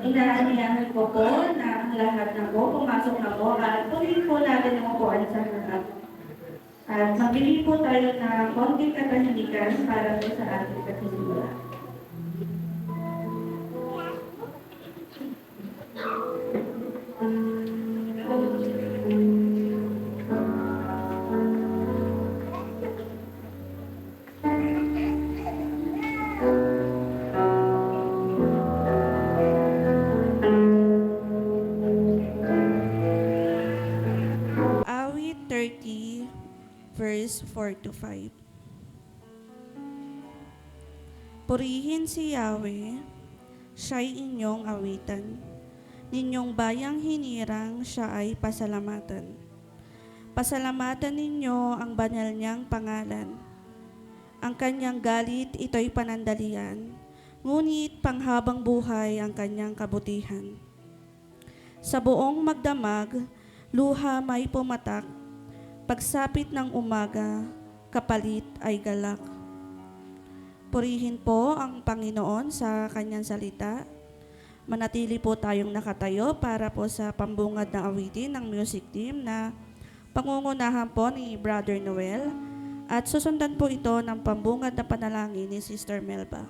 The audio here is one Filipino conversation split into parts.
Inaanyayahan ko po na ang lahat na po pumasok na po at punin po natin ang upuan sa harap. At magbili po tayo ng konting katahimikan para po sa ating pagsisimula. Awit 30, verse 4 to 5. Purihin si Yahweh, siya'y inyong awitan. Ninyong bayang hinirang, siya ay pasalamatan. Pasalamatan ninyo ang banal niyang pangalan. Ang kanyang galit, ito'y panandalian, ngunit panghabang buhay ang kanyang kabutihan. Sa buong magdamag, luha may pumatak, pagsapit ng umaga, kapalit ay galak. Purihin po ang Panginoon sa kanyang salita. Manatili po tayong nakatayo para po sa pambungad na awitin ng music team na pangungunahan po ni Brother Noel at susundan po ito ng pambungad na panalangin ni Sister Melba.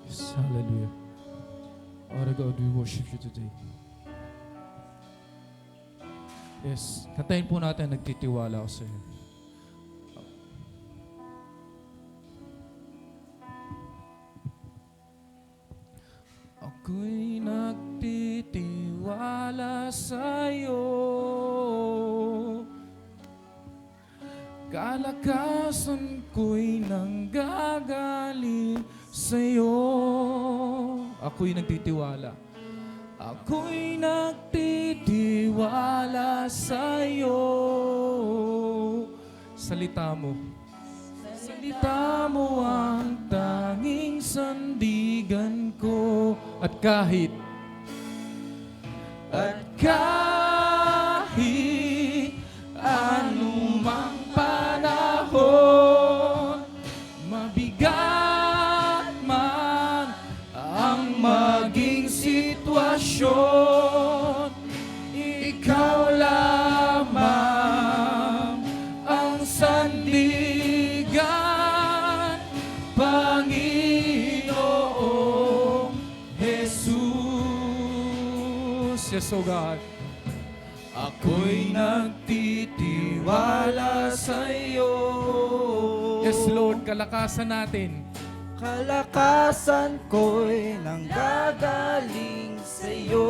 Yes, hallelujah. Father God, we worship you today. Yes, kantahin po natin, nagtitiwala ako sa iyo. Ako'y nagtitiwala sa iyo. Kalakasan ko'y nanggagaling sa'yo. Ako'y nagtitiwala. Ako'y nagtitiwala sa'yo. Salita mo. Salita mo ang tanging sandigan ko. At kahit anumang panahon, mabigat man ang maging sitwasyon, ikaw lamang ang sandigan, Panginoong Jesus. Yes, oh God. Ako'y nagtitiwala sa iyo. Yes, Lord, kalakasan natin. Kalakasan ko'y nanggagaling sa'yo.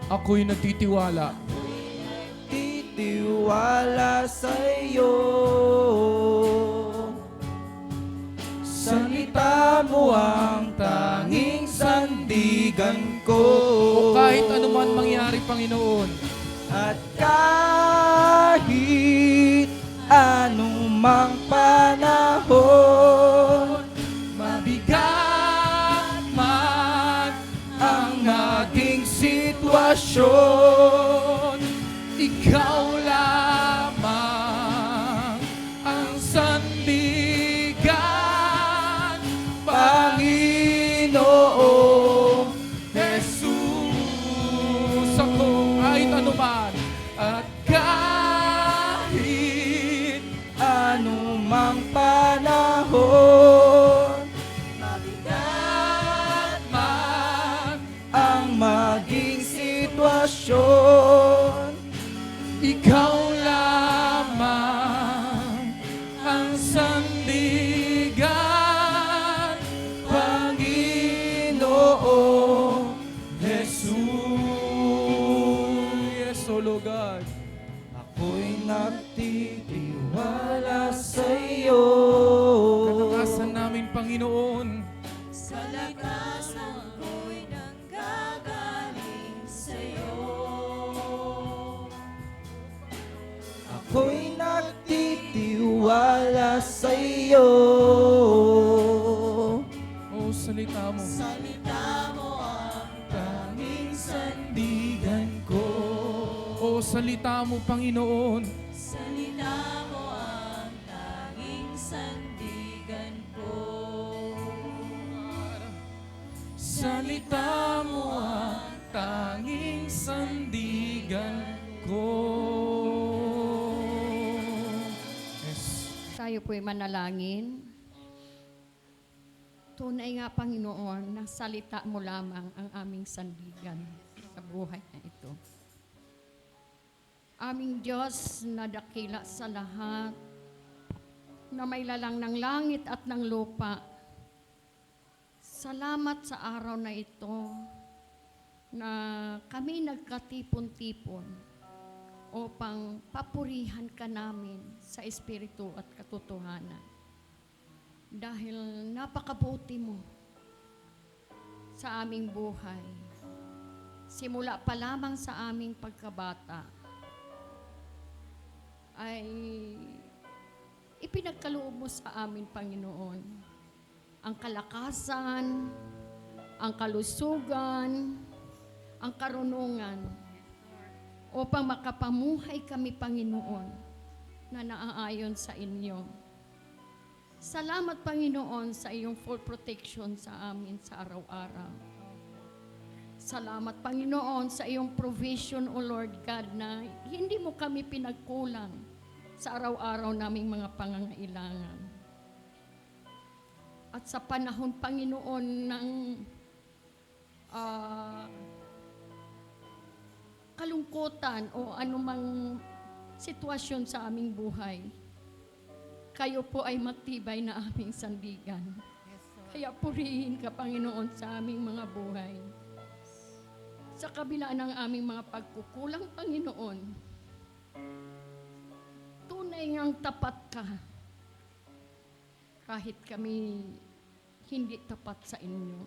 Ako'y nagtitiwala. Titiwala sa'yo. Salita mo ang tanging sandigan ko. O kahit anuman mangyari, Panginoon. At kahit anumang panahon, Mabigat man ang naging sitwasyon, ikaw lamang ang sandigan, Panginoong Jesus. Ako kahit anuman at kahit anumang panahon, mabigat man ang maging sitwasyon, ikaw lamang ang sandigan, Panginoong Jesus. Yes, O Lord God. ako'y nagtitiwala sa iyo. Kalakasan namin, Panginoon. Kalakasan ko'y nanggagaling sa'yo. Ako'y nagtitiwala sa iyo. O salita mo. Salita mo ang Tanging sandigan ko. O salita mo, Panginoon. salita mo ang tanging salita mo ang tanging sandigan ko. Yes. Tayo po'y manalangin. Tunay nga, Panginoon, na salita mo lamang ang aming sandigan sa buhay na ito. Aming Diyos na dakila sa lahat, na may lalang ng langit at ng lupa, salamat sa araw na ito na kami nagkatipon-tipon upang papurihan ka namin sa Espiritu at katotohanan. Dahil napakabuti mo sa aming buhay. Simula pa lamang sa aming pagkabata ay ipinagkaloob mo sa amin, Panginoon, ang kalakasan, ang kalusugan, ang karunungan, upang makapamuhay kami, Panginoon, na naaayon sa inyo. Salamat, Panginoon, sa iyong full protection sa amin sa araw-araw. Salamat, Panginoon, sa iyong provision, O Lord God, na hindi mo kami pinagkulang sa araw-araw naming mga pangangailangan. At sa panahon, Panginoon, ng kalungkutan o anumang sitwasyon sa aming buhay, kayo po ay matibay na aming sandigan. Kaya purihin ka, Panginoon, sa aming mga buhay. Sa kabila ng aming mga pagkukulang, Panginoon, tunay ngang tapat ka. Kahit kami hindi tapat sa inyo.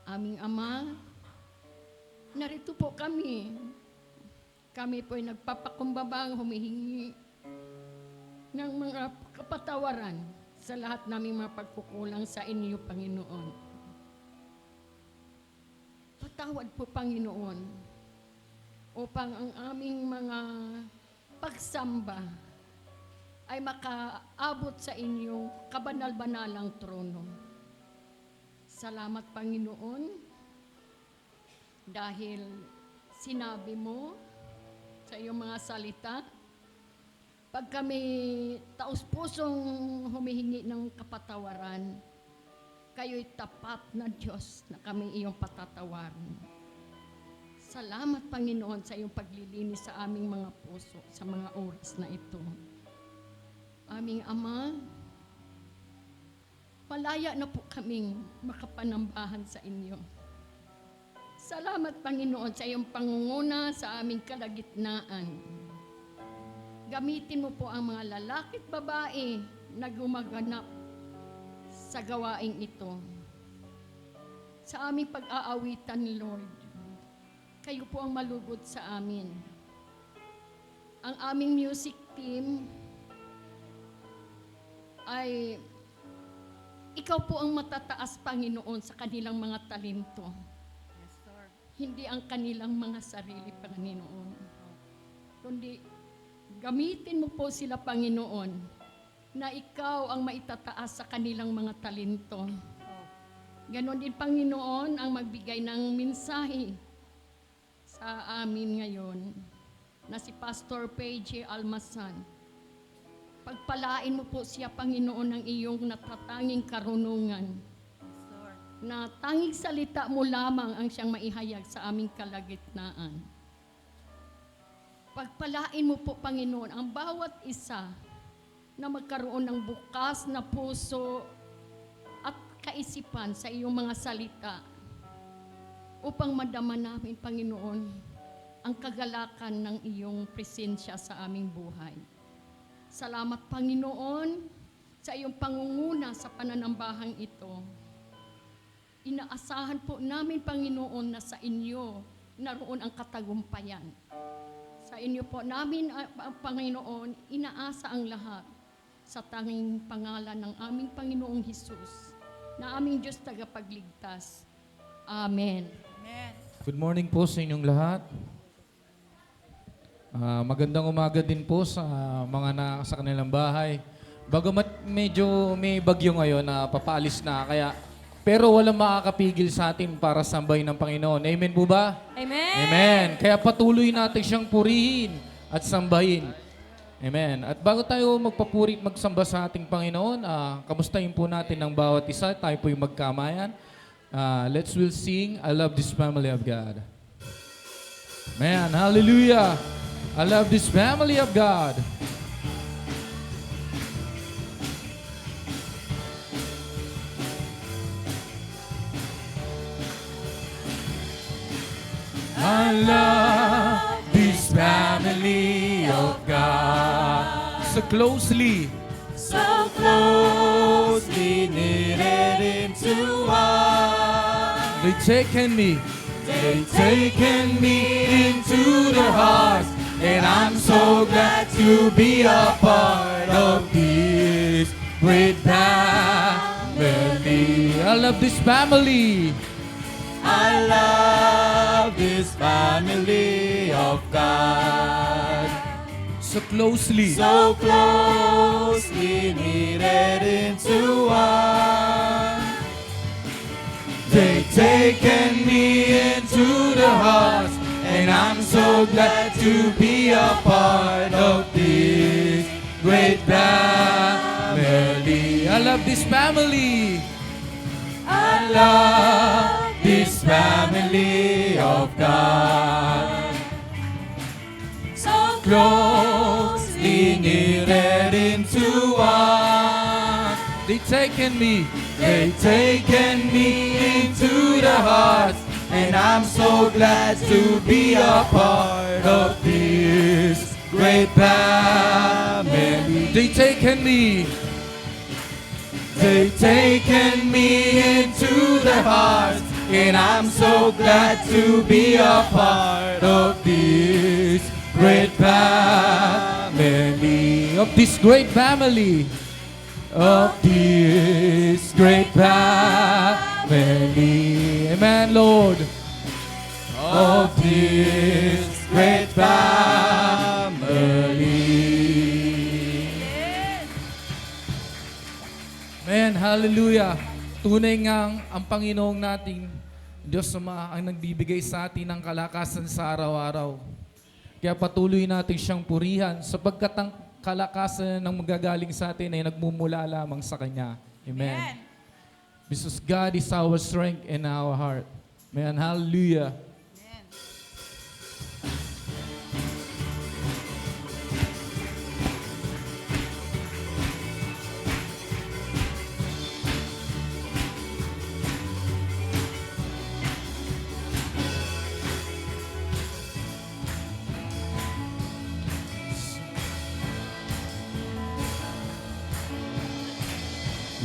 Aming Ama, narito po kami. Kami po ay nagpapakumbabang humihingi ng mga kapatawaran sa lahat naming mga pagkukulang sa inyo, Panginoon. Patawad po, Panginoon, upang ang aming mga pagsamba ay makaabot sa inyong kabanal-banalang trono. Salamat, Panginoon, dahil sinabi mo sa iyong mga salita, pag kami taus-pusong humihingi ng kapatawaran, kayo'y tapat na Diyos na kami iyong patatawarin. Salamat, Panginoon, sa iyong paglilinis sa aming mga puso sa mga oras na ito. Aming Ama, malaya na po kaming makapanambahan sa inyo. Salamat, Panginoon, sa iyong pangunguna sa aming kalagitnaan. Gamitin mo po ang mga lalaki at babae na gumaganap sa gawaing ito. Sa aming pag-aawitan, Lord, kayo po ang malugod sa amin. Ang aming music team ay ikaw po ang matataas, Panginoon, sa kanilang mga talento. Hindi ang kanilang mga sarili, Panginoon. Kundi gamitin mo po sila, Panginoon, na ikaw ang maitataas sa kanilang mga talento. Ganon din, Panginoon, ang magbigay ng mensahe sa amin ngayon na si Pastor Paige Almasan. Pagpalain mo po siya, Panginoon, ng iyong natatanging karunungan. Na tanging salita mo lamang ang siyang maihayag sa aming kalagitnaan. Pagpalain mo po, Panginoon, ang bawat isa na magkaroon ng bukas na puso at kaisipan sa iyong mga salita upang madama namin, Panginoon, ang kagalakan ng iyong presensya sa aming buhay. Salamat, Panginoon, sa iyong pangunguna sa pananambahang ito. Inaasahan po namin, Panginoon, na sa inyo naroon ang katagumpayan. Sa inyo po namin, Panginoon, inaasa ang lahat sa tanging pangalan ng aming Panginoong Hesus, na aming Diyos tagapagligtas. Amen. Good morning po sa inyong lahat. Magandang umaga din po sa mga sa kanilang bahay. Bagamat medyo may bagyo ngayon na papaalis na, kaya Pero walang makakapigil sa atin para sambahin ng Panginoon. Amen po ba? Amen. Amen. Kaya patuloy natin siyang purihin at sambahin. Amen. At bago tayo magpapuri at magsamba sa ating Panginoon, kamustahin po natin ang bawat isa. Tayo po yung magkamayan. Let's will sing, I love this family of God. Man, hallelujah. I love this family of God. I love this family of God. So closely. So closely knitted into one. They taken me. They taken me into their hearts. And I'm so glad to be a part of this great family. I love this family. I love this family of God. So closely. So closely knitted into one. They taken me into their hearts, and I'm so glad to be a part of this great family. I love this family. I love this family of God. So Closely knitted into one. They taken me. They taken me into their hearts, and I'm so glad to be a part of this great family. They taken me. They taken me into their hearts, and I'm so glad to be a part of this great family. Of this great family. Of this great family. Amen, Lord. Of this great family. Man, hallelujah. Tunay ngang ang Panginoong nating Diyos Ama ang nagbibigay sa atin ng kalakasan sa araw-araw. Kaya patuloy natin siyang purihan sapagkat ang kalakasan ng magagaling sa atin ay nagmumula lamang sa Kanya. Amen. Because God is our strength and our heart. Amen. Hallelujah.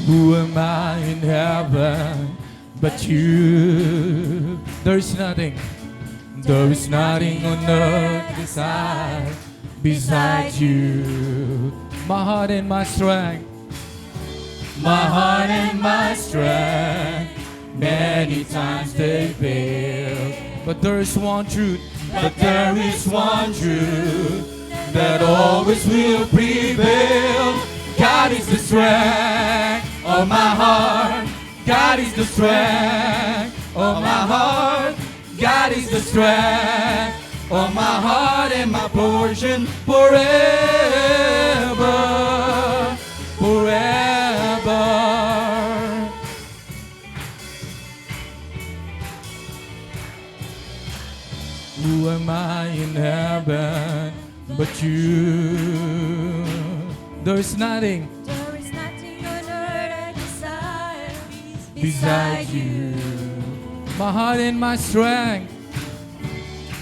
Who am I in heaven but you? There is nothing. There is nothing on earth beside you. My heart and my strength. My heart and my strength, many times they fail. But there is one truth. But there is one truth that always will prevail. God is the strength of my heart. God is the strength of my heart. God is the strength of my heart and my portion forever. Forever. Who am I in heaven but you? There's nothing. there is nothing on earth I desire Beside you. My heart and my strength.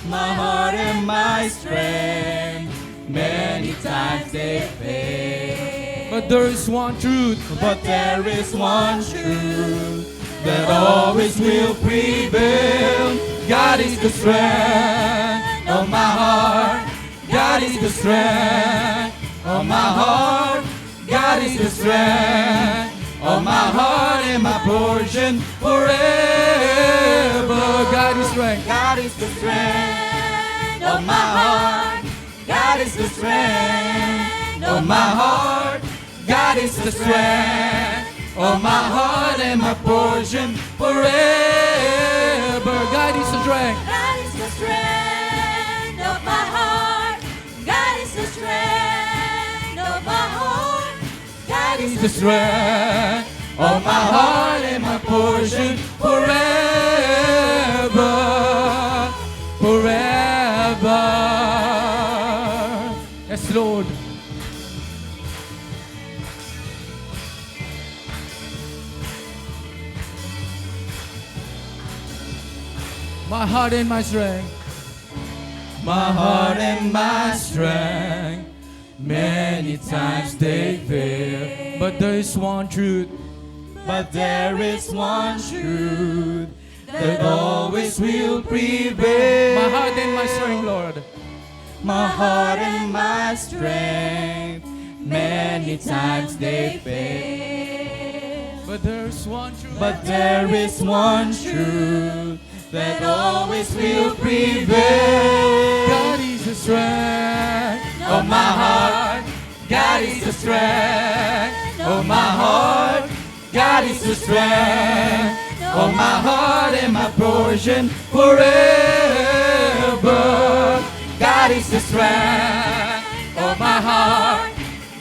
My heart and my strength, many times they fail. But there is one truth. But there is one truth that always will prevail. God is the strength of my heart. God is the strength of my heart. God is the strength of my heart and my portion forever. God is strength. God is the strength of my heart. God is the strength of my heart. God is the strength Oh, my heart and my portion forever. God is the strength. God is the strength of my heart. God is the strength of my heart. God is The strength of my heart and my portion forever, forever. Yes, Lord. My heart and my strength. My heart and my strength, many times they fail, But there is one truth. but there is one truth that always will prevail. My heart and my strength, Lord. My heart and my strength, many times they fail. But there is one truth. But there is one truth that always will prevail. God is the strength of my heart, God is the strength of my heart. God is the strength of my heart and my portion forever. God is the strength of my heart.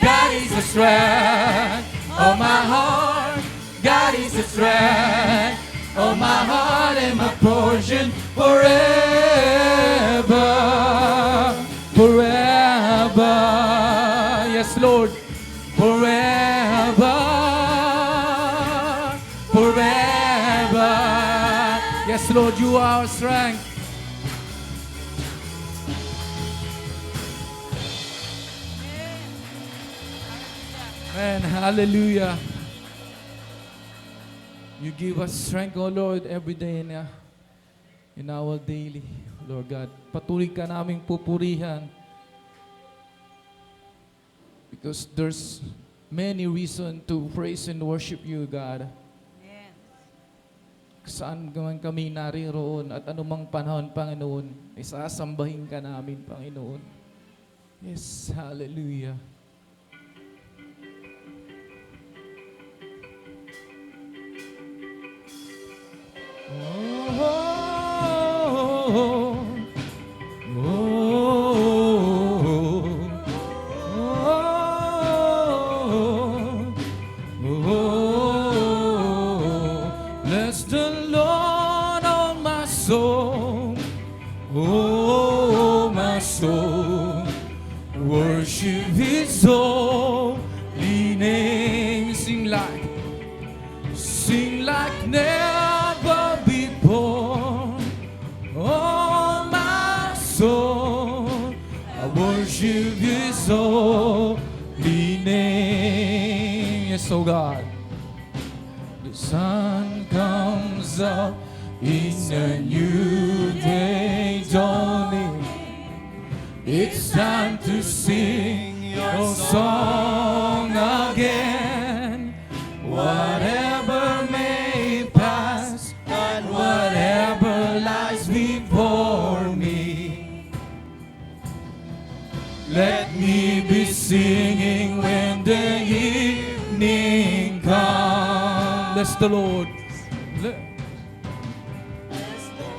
God is the strength of my heart. God is the strength of my heart and my portion forever. forever. Yes, Lord. Forever. Forever. Yes, Lord, you are our strength. Man, hallelujah. You give us strength, O Lord, every day in our daily, Lord God. Patuloy ka naming pupurihan because there's many reasons to praise and worship you, God. Saan man kami nariroon at anumang panahon, Panginoon, ay sasambahin ka namin, Panginoon. Yes, hallelujah. Bless the Lord, oh my soul, oh my soul, worship His holy name. Sing like never before. Oh my soul, I worship His holy name. Yes, oh God. The sun comes up in a new day dawning. It's time to sing your song again. Whatever may pass and whatever lies before me, let me be singing when the evening comes. Bless the Lord.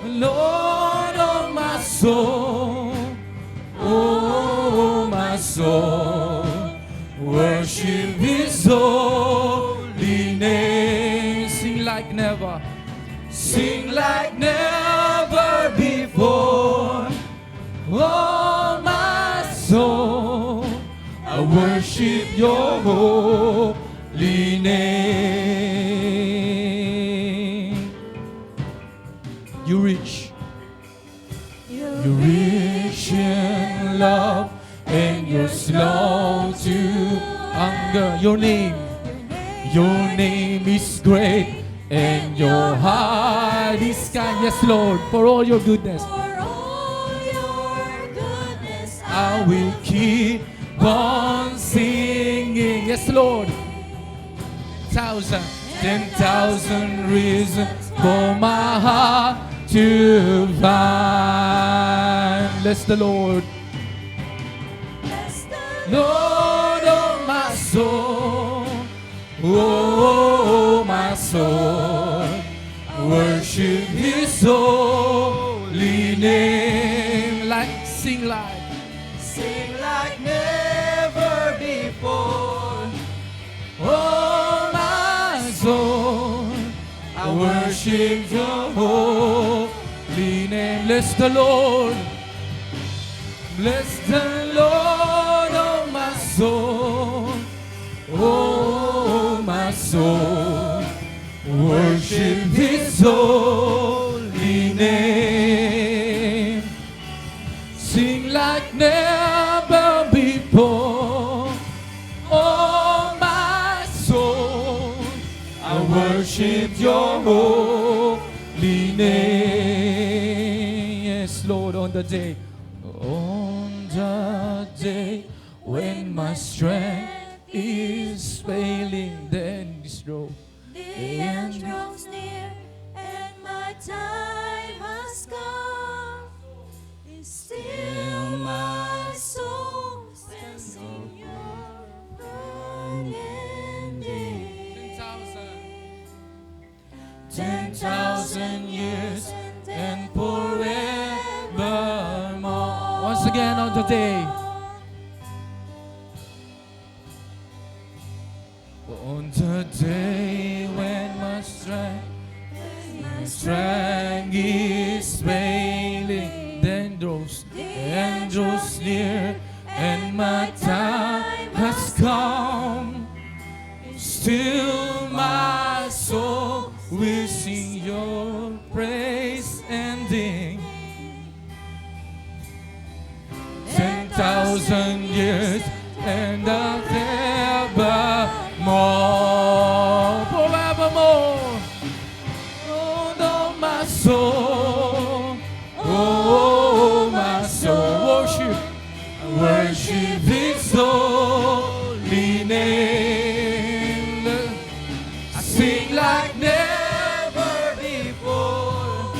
Lord, oh my soul, oh my soul, worship His holy name. Sing like never. Sing like never before. Oh my soul, I worship your holy name. You reach. You're rich in love and you're slow to anger. Your name. Your name is great and your heart is kind. Yes, Lord, for all your goodness. For all your goodness, I will keep on singing. Yes, Lord. 10,000 reasons for my heart to find. Bless the Lord. bless the Lord, oh my soul, oh, soul. Worship His holy name. Sing like. Sing like never before. Oh, my soul, I worship Your holy name. Bless the Lord. Bless the Lord, oh my soul. Oh, my soul, worship His holy name. Sing like never before. Oh my soul, I worship Your holy name. yes Lord, on the day when my strength is failing, then this road. The end draws near and my time has come. Still my soul stands in Your unending. 10,000 years and forevermore. Once again on the day. On the day when my strength is failing, then draws near, and my time has come. Still my soul will sing Your praise ending. 10,000 years and forevermore, forevermore. Oh, no, my soul, oh, my soul, worship His holy name. I sing like never before.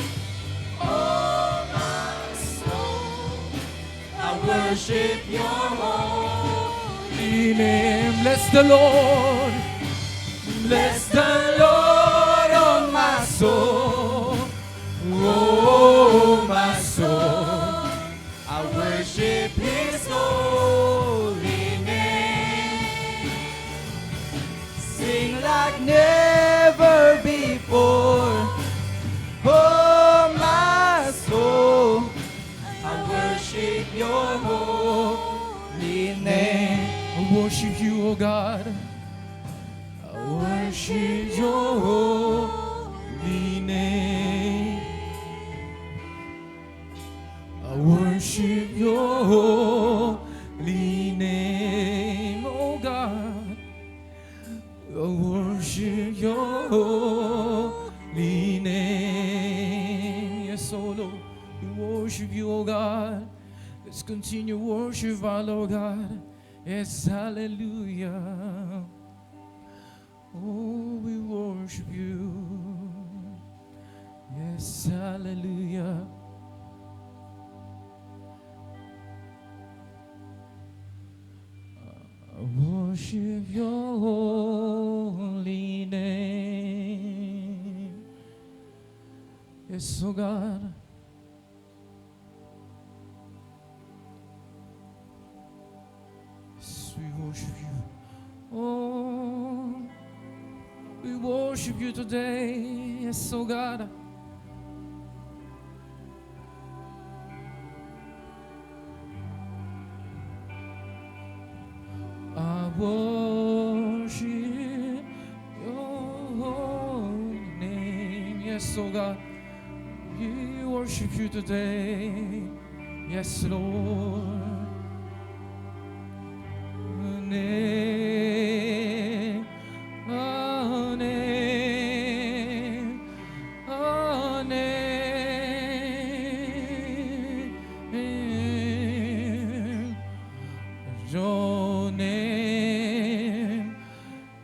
Oh, my soul, I worship Your holy name. Bless the Lord. Bless the Lord, oh my soul. Oh, my soul, I worship His holy name. Sing like never before. Oh, my soul, I worship Your holy name. I worship You, O God. I worship Your holy name. I worship Your holy name, oh God. I worship Your holy name. Yes, oh Lord, we worship You, oh God. Let's continue worship our Lord God. Yes, hallelujah. Oh, we worship You. Yes, hallelujah. I worship Your holy name. Yes, oh God. Yes, we worship You. Oh, we worship You today. Yes, oh God. I worship Your holy name. Yes, oh God. We worship You today. Yes, Lord. Name, oh name, oh name, Your name,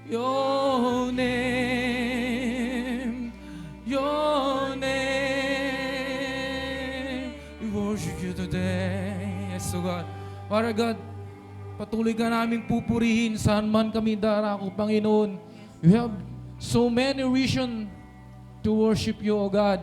Your name, Your name. We worship You today. Yes, oh God. Father God, patuloy ka naming pupurihin saan man kami darako, Panginoon. You have So many reason to worship you, O God.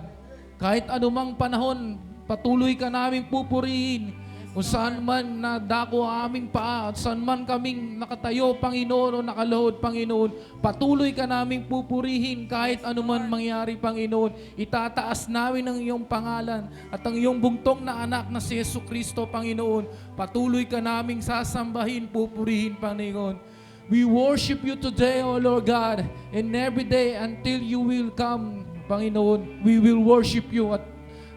Kahit anumang panahon, patuloy ka naming pupurihin. Kung saan man nadako ang aming paa, at saan man kaming nakatayo, Panginoon, o nakaluhod, Panginoon, patuloy ka naming pupurihin kahit anuman mangyari, Panginoon. Itataas namin ang iyong pangalan at ang iyong bugtong na anak na si Yesu Kristo, Panginoon. Patuloy ka naming sasambahin, pupurihin, Panginoon. We worship you today, O Lord God, and every day until you will come, Panginoon. We will worship you at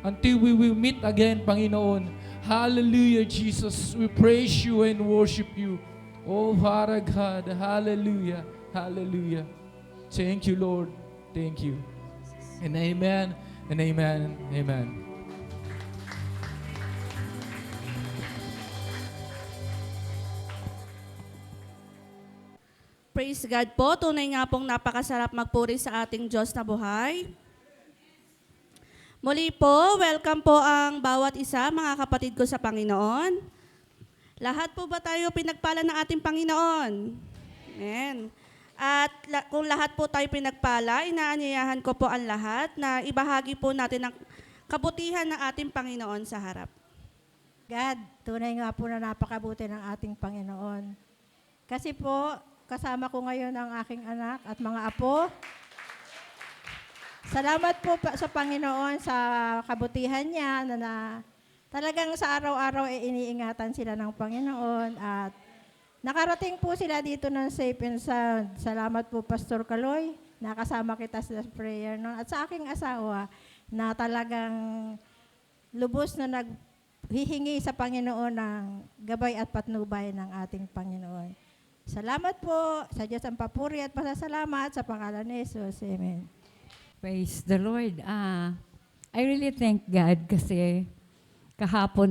until we will meet again, Panginoon. Hallelujah, Jesus. We praise you and worship you. Oh, Father God. Hallelujah. Hallelujah. Thank you, Lord. Thank you. And amen and amen. Amen. Praise God po. Tunay nga pong napakasarap magpuri sa ating Diyos na buhay. Muli po, welcome po ang bawat isa, mga kapatid ko sa Panginoon. Lahat po ba tayo pinagpala ng ating Panginoon? Amen. At kung lahat po tayo pinagpala, inaanyayahan ko po ang lahat na ibahagi po natin ang kabutihan ng ating Panginoon sa harap. God, tunay nga po na napakabuti ng ating Panginoon. Kasi po, kasama ko ngayon ang aking anak at mga apo. Salamat po sa Panginoon sa kabutihan niya na talagang sa araw-araw iniingatan sila ng Panginoon at nakarating po sila dito ng safe and sound. Salamat po Pastor Kaloy, nakasama kita sa prayer no? At sa aking asawa na talagang lubos na naghihingi sa Panginoon ng gabay at patnubay ng ating Panginoon. Salamat po sa Diyos ang papuri at pasasalamat sa pangalan ni Jesus. Amen. Praise the Lord. I really thank God kasi kahapon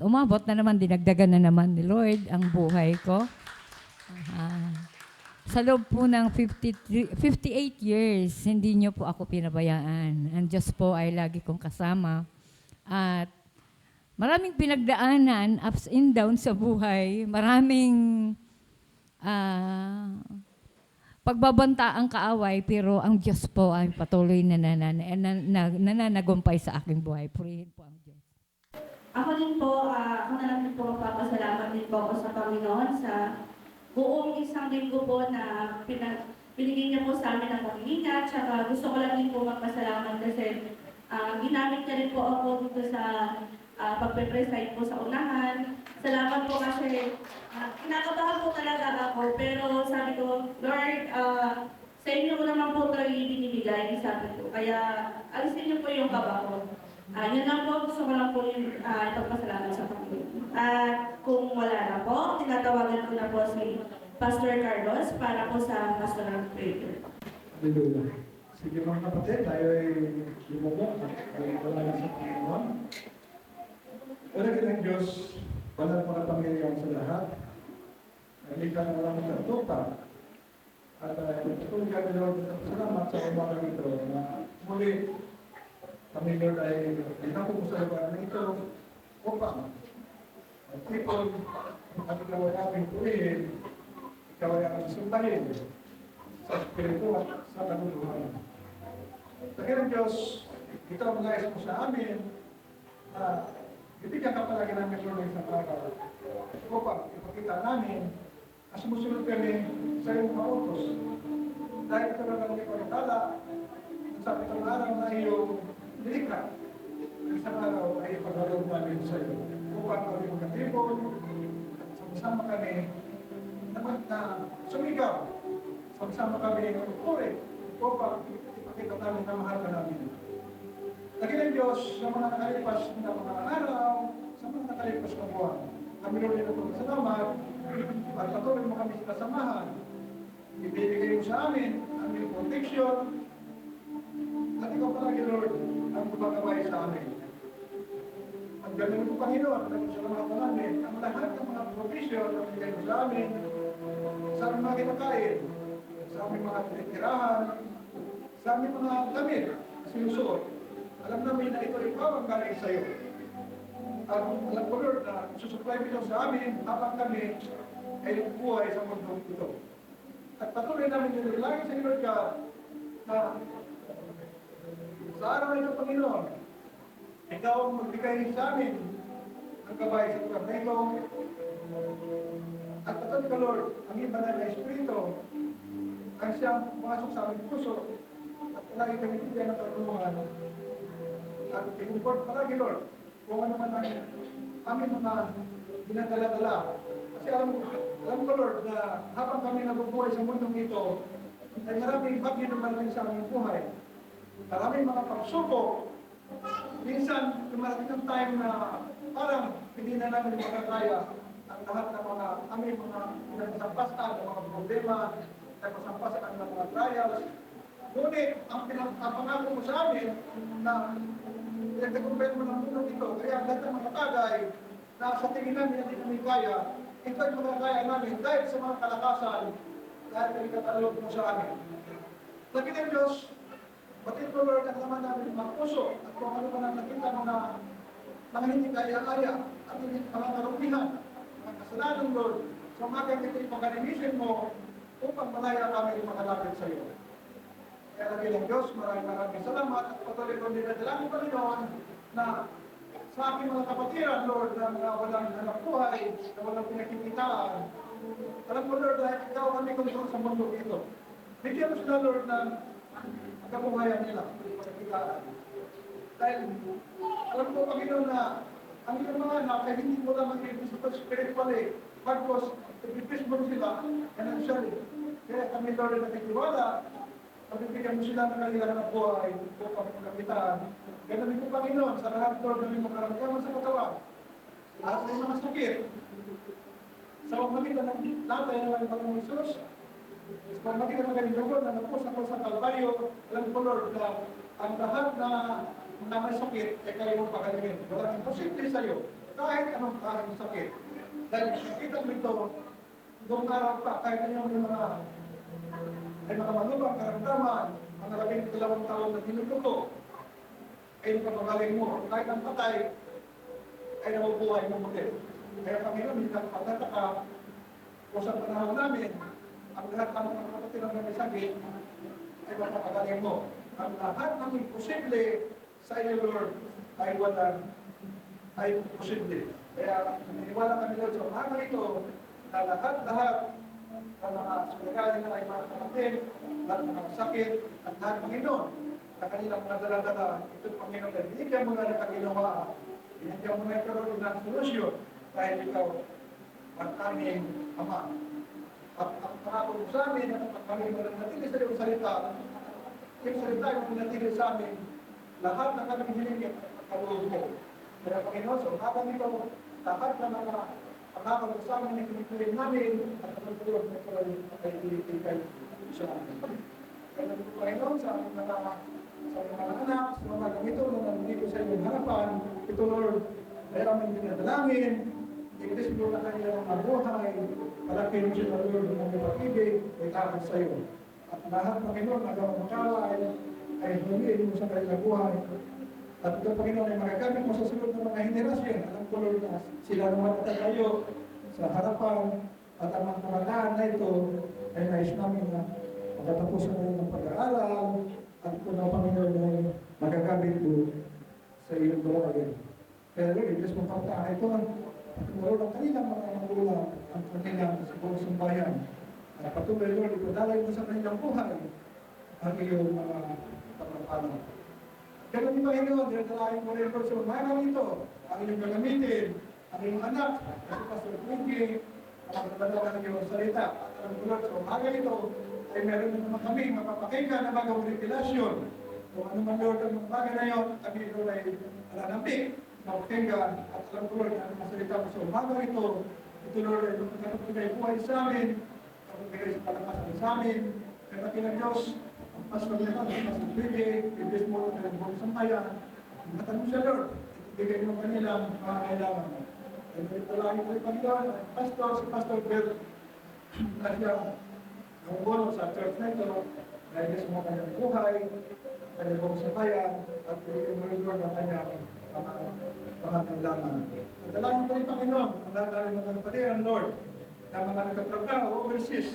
umabot na naman, dinagdagan na naman ni Lord ang buhay ko. Sa loob po ng 58 years, hindi niyo po ako pinabayaan. Ang Diyos po ay lagi kong kasama. At maraming pinagdaanan, ups and downs sa buhay. Maraming pagbabanta ang kaaway, pero ang Diyos po ay patuloy na nananagumpay sa aking buhay. Purihin po ang Diyos. Ako din po, ako na lang din po magpapasalamat din po ako sa Panginoon sa buong isang linggo po na binigyan niya po sa amin ng pag-iingat. Tsaka gusto ko lang din po magpasalamat kasi ginamit niya rin po ako dito sa pagpe-preside po sa unahan. Salamat po kasi kinakabahan po talaga ako, pero sabi ko, Lord, sa inyo ko naman po ito ibinibigay, sabi ko. Kaya alisin niyo po yung kaba ko. Yun lang po, gusto ko lang po yung ipagpasalamat sa Panginoon. At kung wala na po, tinatawagan ko na po si Pastor Carlos para po sa pastoral prayer. Hallelujah. Sige mga kapatid, tayo ay lumubok at wala na sa Panginoon. Una kitang Diyos, banal mo na Panginoon sa lahat. Nalikan mo lang sa lupa. At patuloy kami Lord, salamat sa umaga ito na muli kami Lord ay inako mo sa lugar na ito upang at people at ikaw ay aming purihin, ikaw ay aming sundahin sa Espiritu at sa kaluluhan. Tagalang Diyos, ito ang nais mo sa amin na ibigyan ka palagi namin Lord sa araw upang ipakita namin na sumusunod kami sa iyong mga utos. Dahil ito lang ang ipagkala sa itong araw na iyong nilikha. Isang araw ay ipaghalog namin sa iyo upang kami magkatipon at sama-sama kami na sumigaw. Sama-sama kami magpuri upang ipakita namin na mahal ka namin. Dakilang Diyos, sa mga nakalipas na mga araw, sa mga nakalipas na buwan, kami rin ito salamat at patuloy mo kami sinasamahan. Ibibigay mo sa amin ang iyong protection at ikaw palagi, Lord, ang gumagabay sa amin. Ang galing mo, Panginoon, at sa mga namin, ang lahat ng mga provision na bigay mo sa amin, sa aming mga kinakain, sa aming mga tinitirahan, sa aming mga damit na sinusuot. Alam namin na ito ikaw ang galing sa iyo. At alam ko, Lord, na susupply mo ito sa amin habang kami ay buhay sa mundo ito. At patuloy namin yung lagi sa iyo, Lord God, na sa araw na ito, Panginoon, ikaw ang magbigay sa amin ng gabay sa lugar na ito. At patod ka, Lord, ang iba na Espiritu ang siyang pumasok sa aming puso at palagi kami bigyan ng karunungan. At i-report palagi, Lord, kung ano man ang aming mga dinadala-dala. Kasi alam ko, Lord, na habang kami nabubuhay sa mundong ito, ay maraming bagyo na malaking sa aming buhay. Maraming mga pagsubok. Minsan, dumarating ang time na parang hindi na namin makakaya ang lahat ng mga aming mga nagpasampasan, ng mga problema, nagpasampasan ang mga trials. Ngunit, ang pinapangako mo sa amin na pinagtagumpay mo ng mundo ito, kaya lahat ng mga tagay na sa tingin namin hindi namin kaya, ito ay magkakaya namin dahil sa mga kalakasan, dahil pinagkatalog mo sa amin. Lagi ng Diyos, batid mo, Lord, ang laman namin ng mga puso at kung ano man ang nakita mga hindi kaya-kaya at hindi mga karupihan, mga kasalanan, Lord, sa umaga ito ipagkalinisin mo upang malaya kami makalapit sa iyo. Kaya lagi ng Diyos, maraming salamat at patuloy ko dinadalangin, Panginoon, na sa aking mga kapatiran, Lord, na walang hanap buhay, na walang pinakikitaan. Alam ko, Lord, dahil ikaw kami kontrol sa mundo ito. Bigyan mo sila, Lord, ng kabuhayan nila, pinakikitaan. Dahil, alam ko, Panginoon, na ang iyong mga anak ay hindi mo lang mag-ibig spiritually, pagkos, ibibis mo sila, financially. Kaya kami, Lord, na nagtiwala, pagpipigyan mo sila ng kanilang ng buhay upang pagkakitaan. Ganun po, Panginoon, sa lahat, Lord, na may makaramdaman sa katawan. Lahat ng mga sakit. Sa pagmagitan ng latay ng mga Panginoon Isus, sa pagmagitan ng kanyang dugo na napos ako sa Kalbaryo, alam ko, Lord, na ang lahat na mga may sakit ay kayo mong pagalingin. Walang imposible sa iyo, kahit anong kahit sakit. Dahil nakita mo ito, doon araw pa, kahit anong may mga malubang karamdaman, mga 12 taon na dinututo, ay napapagaling mo. Kahit ang patay, ay nabubuhay mo muli. Kaya Panginoon, hindi kang pagtataka, o sa panahon namin, ang lahat ng mga kapatid na may sakit, ay mapapagaling mo. Ang lahat ng imposible sa iyo, Lord, ay posible. Kaya naniniwala kami, Lord, sa umaga ito, na lahat ng mga suliranin na ay mga kapatid, lahat ng mga sakit, at lahat, Panginoon, na kanilang mga dala-dala, ito, Panginoon, dahil binigyan mo na ng kaginawa, binigyan mo na ito ng solusyon, dahil ikaw, ang aming Ama. At ang pangako mo sa amin, at ang kami manatili sa iyong salita, yung salita yung manatili sa amin, lahat ng kami hinigit at kaloob mo. Kaya Panginoon, sa umagang ito, lahat ng mga pangako mo sa amin, na kinituloy namin, at ang tulog na ito ay ibigay sa amin. Kaya Panginoon, sa aming mga anak, sa mga gamito na nandito sa inyong harapan, ito Lord, kaya aming dinadalangin, ikilis mo na kanila ng mabuhay, palaki mo siya na Lord ng pag-ibig, ay takot sa iyo. At lahat, Panginoon, nagawang makaway, ay humiin mo sa kanilang buhay. At ito, Panginoon, ay magagamit mo sa sunod ng mga henerasyon. Alam ko, Lord, na sila naman tayo sa harapan, at ang mga kamandahan na ito, ay nais namin na magtatapos na ng pag-aaral, at ito na, Panginoon, ay magagamit mo sa iyong buhay. Kaya, Lord, ibig mong kaptaan ito, Lord, ang kanilang mga magulang, ang kanilang sa buong sambayan. At patuloy, Lord, ipadalay mo sa kanilang buhay ang iyong mga pagpapalo. Kaya ni Panginoon, dinadalain mo rin, Lord, sa umagang ito, ang iyong gagamitin, ang iyong anak, kasi Pastor Quincy, ang magdadala ng iyong salita. At alam ko, Lord, sa umagang ito, ay meron na naman kami mapapakinggan na bagong revelasyon. Kung ano man, Lord, ang mga bagay na yun, kami, Lord, ay nananapik, mapakinggan, at alam ko, Lord, ang masalita mo sa umagang ito, ito, Lord, ay magkakapagay buhay sa amin, kapagay sa palakasan sa amin, kaya natin ang Diyos, ang Pastor na natin, ang Pastor Bigay, ibig mo ng buong sampayan, matanong siya, Lord, ibigay mo kanilang mga kailangan. Kaya ito lang ito, Panginoon, Pastor, si Pastor Bill, na siya, ang bono sa church na ito, dahil gusto mo kanyang buhay, kanyang buong sampayan, at ibigay mo rin, Lord, ang kanyang pangangailangan. At dalangin ko rin, Panginoon, ang lahat ng mga kapatiran, Lord, na mga nagkatrabaho overseas,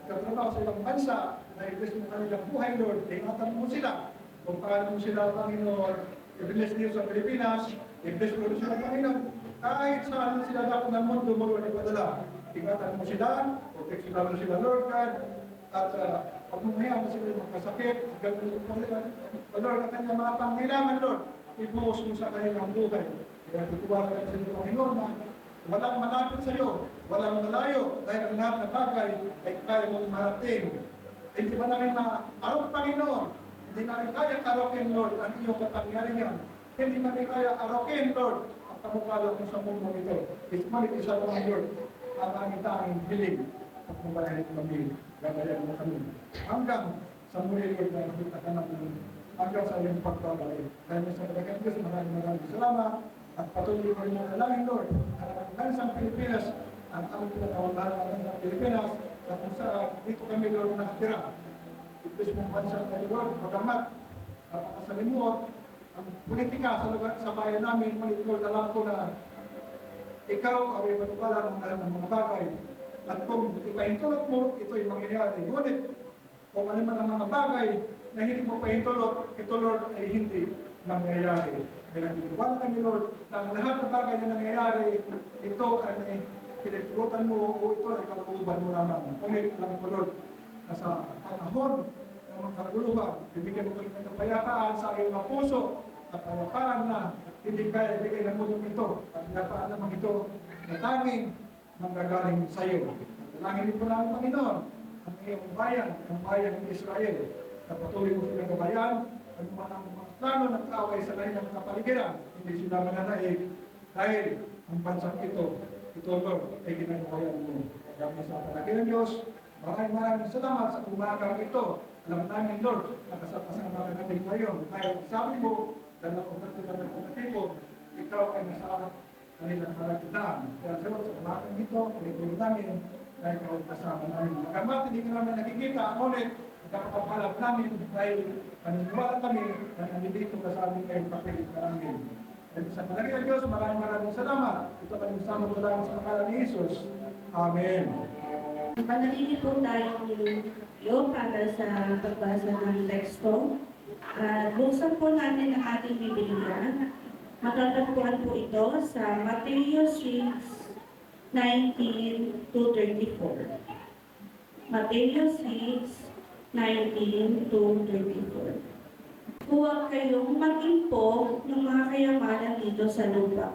nagkatrabaho sa ibang bansa, na-bless mo kanilang buhay, Lord. Ingatan mo sila. Kung paano mo sila, Panginoon, i-bless niyo sa Pilipinas, i-bless mo rin sila, Panginoon. Kahit saan sila dapat ng mundo mo, Lord, ipadala. Ingatan mo sila, proteksyonan mo sila, Lord God, at pag mamaya mo sila magkasakit, gano'n mo sila, Lord, at kanyang mga pangailangan, Lord, ibuhos mo sa kanilang buhay. Kaya tutuwa ka sa inyo, Panginoon, na walang malapit sa iyo, walang malayo, dahil ang lahat na bagay ay kaya mong marating. Hindi ba namin ma-arok, Panginoon? Hindi namin kaya arokin, Lord, ang iyong kapangyarihan. Hindi namin kaya arokin, Lord, ang kamukala mo sa mundo ito. Ismalit isa naman, Lord, ang aming tanging hiling at mabayahin kami, gagayan mo kami. Hanggang sa muli, Lord, na nakita ka namin, hanggang sa iyong pagkabalik. Dahil sa pagkakas Diyos, maraming salamat. At patuloy ko rin ang langin, Lord, ang bansang Pilipinas, ang aming pinakawalan ng bansang Pilipinas, at kung saan dito kami, Lord, nakatira. Ipis mong bansa tayo, Lord, pagamat, napakasalimuot, ang politika sa lugar sa bayan namin, malit, Lord, alam ko na ikaw ay matubala ng lahat ng mga bagay. At kung ipahintulot mo, ito'y mangyayari. Ngunit, kung ano man ang mga bagay na hindi mo pahintulot, ito, Lord, ay hindi mangyayari. Kaya nagtiwala kami, Lord, na ang lahat ng bagay na nangyayari, ito ay pinagpurutan mo o ito ay kalooban mo naman. Ngunit alam ko, Lord, na sa panahon ng mga kaguluhan, bibigyan mo kami ng kapayapaan sa iyong mga puso at kapayapaan na hindi kaya ibigay ng mundo ito. At kapayapaan naman ito na tanging manggagaling sa iyo. Dalangin din po namin, Panginoon, ang iyong bayan, ang bayan ng Israel, na patuloy mo silang kabayan, ang mga plano ng kaaway sa kanilang kapaligiran, hindi sila mananaig dahil ang bansang ito, Lord, ay ginagawayan mo. Kaya sa palagi ng Diyos, maraming salamat sa umagang ito. Alam namin, Lord, nakasapasang mga natin ngayon. Dahil sabi mo, dahil ako natulang ng pagkatipo, ikaw ay nasa kanilang palagitan. Kaya sa umagang ito, pinigulo namin, dahil ikaw kasama namin. Magamat, hindi ka namin nakikita, ngunit, nakapapalap namin dahil paniniwala kami na nandito ka sa aming ngayong kapilit na namin. At sa palagi ng Diyos, maraming salamat. Ito kami sama ko lang sa pangalan ni Jesus. Amen. Manalili po tayo ngayon para sa pagbasa ng teksto. Buksan po natin ang ating Biblia. Matatagpuan po ito sa Mateo 6:19-34. Mateo 6:19-34. Huwag kayong mag-impok ng mga kayamanan dito sa lupa.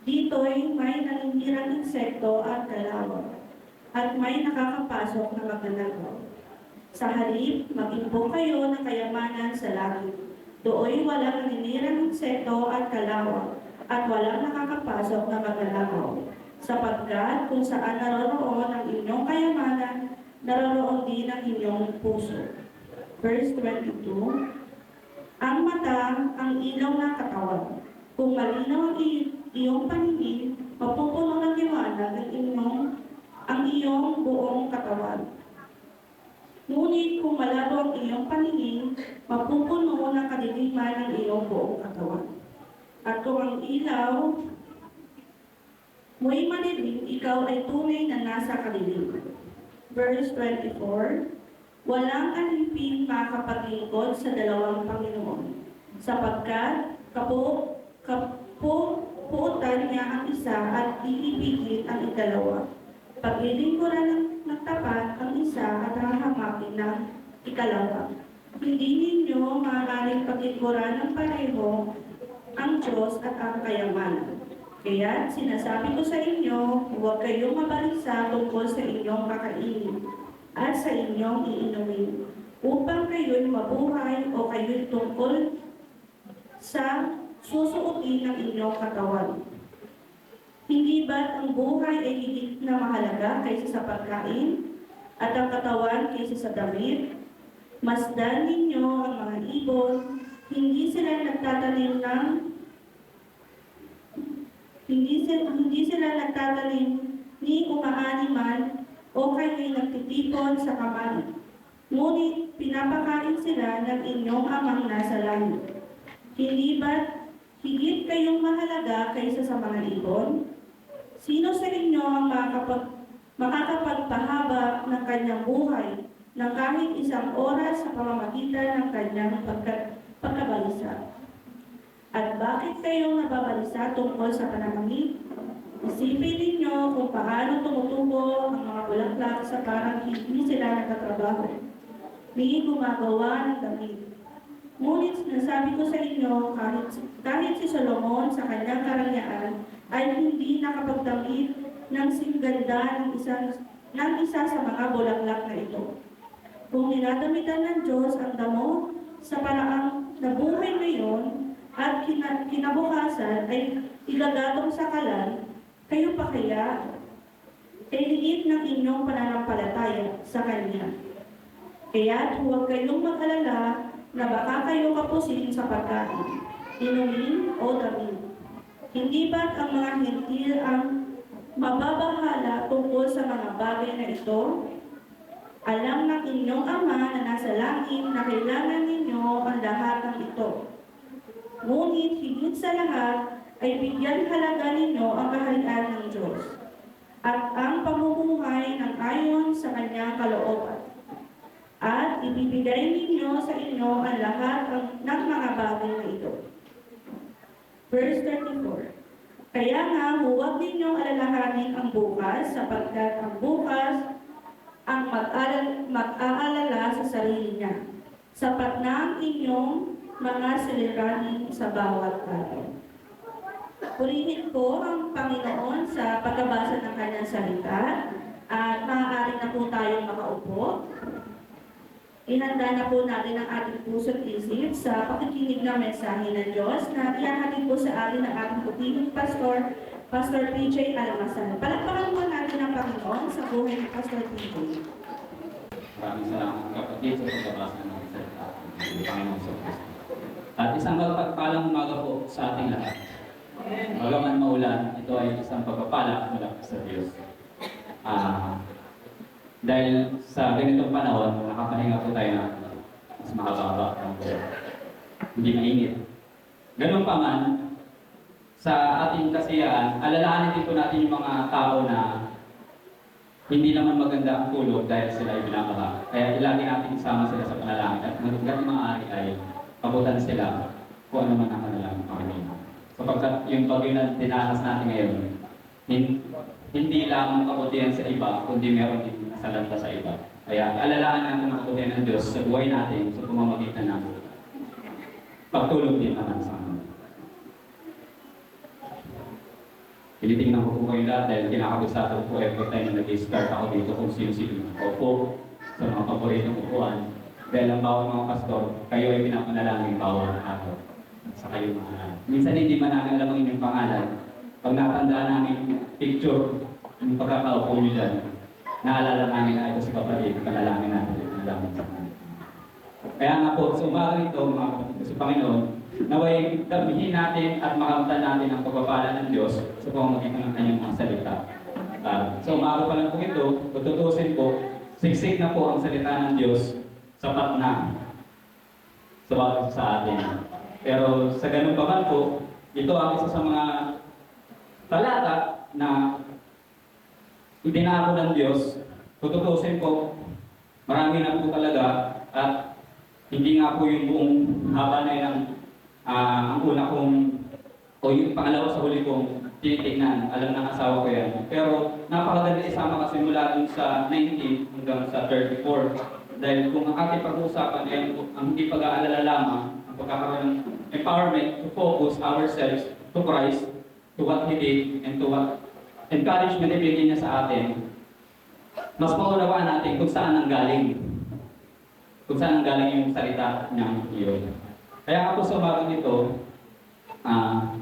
Dito'y may naninirang insekto at kalawang, at may nakakapasok na magnanakaw. Sa halip, mag-impok kayo ng kayamanan sa langit. Dooy walang naninirang insekto at kalawang, at walang nakakapasok na magnanakaw. Sapagkat kung saan naroroon ang inyong kayamanan, naroroon din ang inyong puso. Verse 22, ang mata, ang ilaw ng katawan. Kung malinaw ang iyong paningin, mapupuno ng liwanag ang iyong buong katawan. Ngunit kung malabo ang iyong paningin, mapupuno ng kadiliman ang iyong buong katawan. At kung ang ilaw mo'y madilim, ikaw ay tunay na nasa kadiliman. Verse 24, walang alipin makapaglingkod sa dalawang Panginoon, sapagkat kapuutan niya ang isa at iibigin ang ikalawa. Paglilingkuran ng tapat ang isa at hahamakin ng ikalawa. Hindi ninyo maaaring paglingkuran ng pareho ang Diyos at ang kayamanan. Kaya sinasabi ko sa inyo, huwag kayong mabalisa tungkol sa inyong kakainin at sa inyong iinumin, upang kayo'y mabuhay o kayo'y tungkol sa susuotin ng inyong katawan. Hindi ba't ang buhay ay higit na mahalaga kaysa sa pagkain, at ang katawan kaysa sa damit? Masdan ninyo ang mga ibon, hindi sila nagtatanim ni umaani man, o kayo'y nagtitipon sa kamay. Ngunit pinapakain sila ng inyong amang nasa langit. Hindi ba't higit kayong mahalaga kaysa sa mga ibon? Sino sa inyo ang makakapagpahaba ng kanyang buhay ng kahit isang oras sa pamamagitan ng kanyang pagkabalisa. At bakit kayo nababalisa tungkol sa pananamit? Isipin ninyo kung paano tumutubo ang mga bulaklak sa parang hindi sila nagtatrabaho, ni gumagawa ng damit. Ngunit sinasabi ko sa inyo, kahit si Solomon sa kanyang karangyaan ay hindi nakapagdamit ng singganda ng isa sa mga bulaklak na ito. Kung dinadamitan ng Diyos ang damo sa paraang nabuhay ngayon at kinabukasan ay igagatong sa kalan, kayo pa kaya ay liit ng inyong pananampalataya sa Kanya. Kaya huwag kayong mag-alala na baka kayo kapusin sa pagkain, inumin o damit. Hindi ba't ang mga hintil ang mababahala tungkol sa mga bagay na ito? Alam ng inyong Ama na nasa langit na kailangan ninyo ang lahat ng ito. Ngunit higit sa lahat ay bigyan halaga ninyo ang kaharian ng Diyos at ang pamumuhay ng ayon sa Kanyang kalooban. At ibibigay ninyo sa inyo ang lahat ng mga bagay na ito. Verse 34. Kaya nga, huwag ninyong alalahanin ang bukas, sapagkat ang bukas ang mag-aalala sa sarili niya. Sapat na ang inyong mga siliranin sa bawat araw. Purihin ko ang Panginoon sa pagbabasa ng kanyang salita at maaari na po tayong makaupo. Ihanda na po natin ang ating puso at isip sa pakikinig ng mensahe ng Diyos na ihahatid po sa atin ng ating putihing pastor, Pastor PJ Alamasan. Palakpakan po natin ang Panginoon sa buhay ng Pastor PJ. Maraming salamat kapatid sa pagbabasa ng salita ng Panginoon sa Kristo. At isang pagpapalang umaga po sa ating lahat. Bagaman maulan, ito ay isang pagpapala mula sa Diyos. Dahil sa ganitong panahon, nakapahinga po tayo na mas mahaba ng buwan. Hindi mainit. Ganun pa man, sa ating kasiyaan, alalahanin din po natin yung mga tao na hindi naman maganda ang tulog dahil sila ay binabaha. Kaya ilagi natin isama sila sa panalangin at hanggang maaari ay pabutan sila kung ano man ang kanilang Panginoon. Sapagkat yung bagay na tinakas natin ngayon, hindi lamang kabutihan sa iba, kundi meron din nasalanta sa iba. Kaya alalaan natin ang kabutihan ng Diyos sa buhay natin sa pamamagitan ng pagtulog din naman sa amin. Tinitingnan ko po kayo lahat dahil kinakabisato po every time na nag-start ako dito kung sino-sino opo sa mga paboritong upuan. Dahil ang bawat mga pastor, kayo ay pinapanalangin bawat araw sa kayong mga alam. Minsan hindi man namin alam ang inyong pangalan. Pag natandaan namin picture ng pagkakaupo nyo dyan, naalala namin na ito si kapatid, panalangin natin sa kanya. Kaya nga po, sa umaga ito, mga kapatid sa Panginoon, naway damihin natin at makamtan natin ang pagpapala ng Diyos sa pamamagitan ng kanyang mga salita. Sa umaga pa lang po ito, tututusin po, siksik na po ang salita ng Diyos, sapat na sa atin. Pero sa ganun pa man po, ito ang isa sa mga talata na itinako ng Diyos. Tututusin po, marami na po talaga at hindi nga po yung buong haba na yun ang una kong o yung pangalawa sa huli kong tinitignan. Alam ng asawa ko yan. Pero napakaganda isama kasi mula dun sa 19 hanggang sa 34. Dahil kung ang ating pag-uusapan ay ang hindi pag-aalala lamang, ang pagkakaroon ng empowerment to focus ourselves to Christ, to what He did, and to what encouragement ibigay niya sa atin, mas maunawaan natin kung saan ang galing. Kung saan ang galing yung salita niyang iyon. Kaya ako sa umaga nito, ang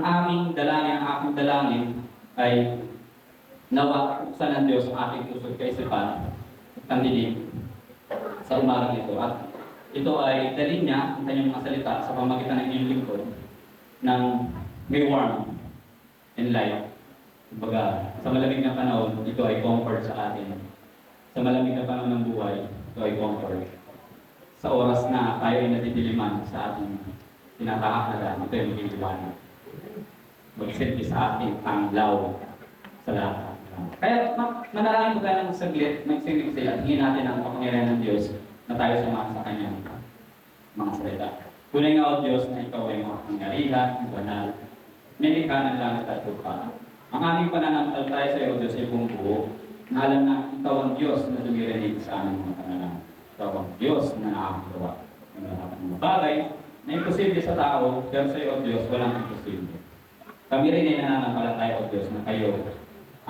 aming dalangin ay nawa buksan ng Diyos ang ating puso kaisipan at dinig sa umaga nito. At ito ay dalhin niya ang kanyang mga salita sa pamagitan ng inyong lingkod ng may warmth and light. Kumbaga, sa malamig na panahon, ito ay comfort sa atin. Sa malamig na panahon ng buhay, ito ay comfort. Sa oras na tayo ay natitiliman sa ating tinatahak na daan, ito ay magigiliwanag. Magsilbi sa ating panglaw sa lahat. Kaya manalangin po tayo ng saglit, magsinig sila, hingin natin ang kapangyarihan ng Diyos na tayo sumama sa Kanyang mga salita. Tunay nga, O Diyos, na Ikaw ay makapangyarihan, banal, nilikha ng langit at lupa. Ang aming pananampalataya sa iyo, O Diyos, ay buong buo, na alam na Ikaw ang Diyos na dumirinig sa aming mga pananampalataya. Ikaw ang Diyos na nakakagawa ng lahat ng mga bagay na imposible sa tao, pero sa iyo, O Diyos, walang imposible. Kami rin ay nananampalataya, O Diyos, na kayo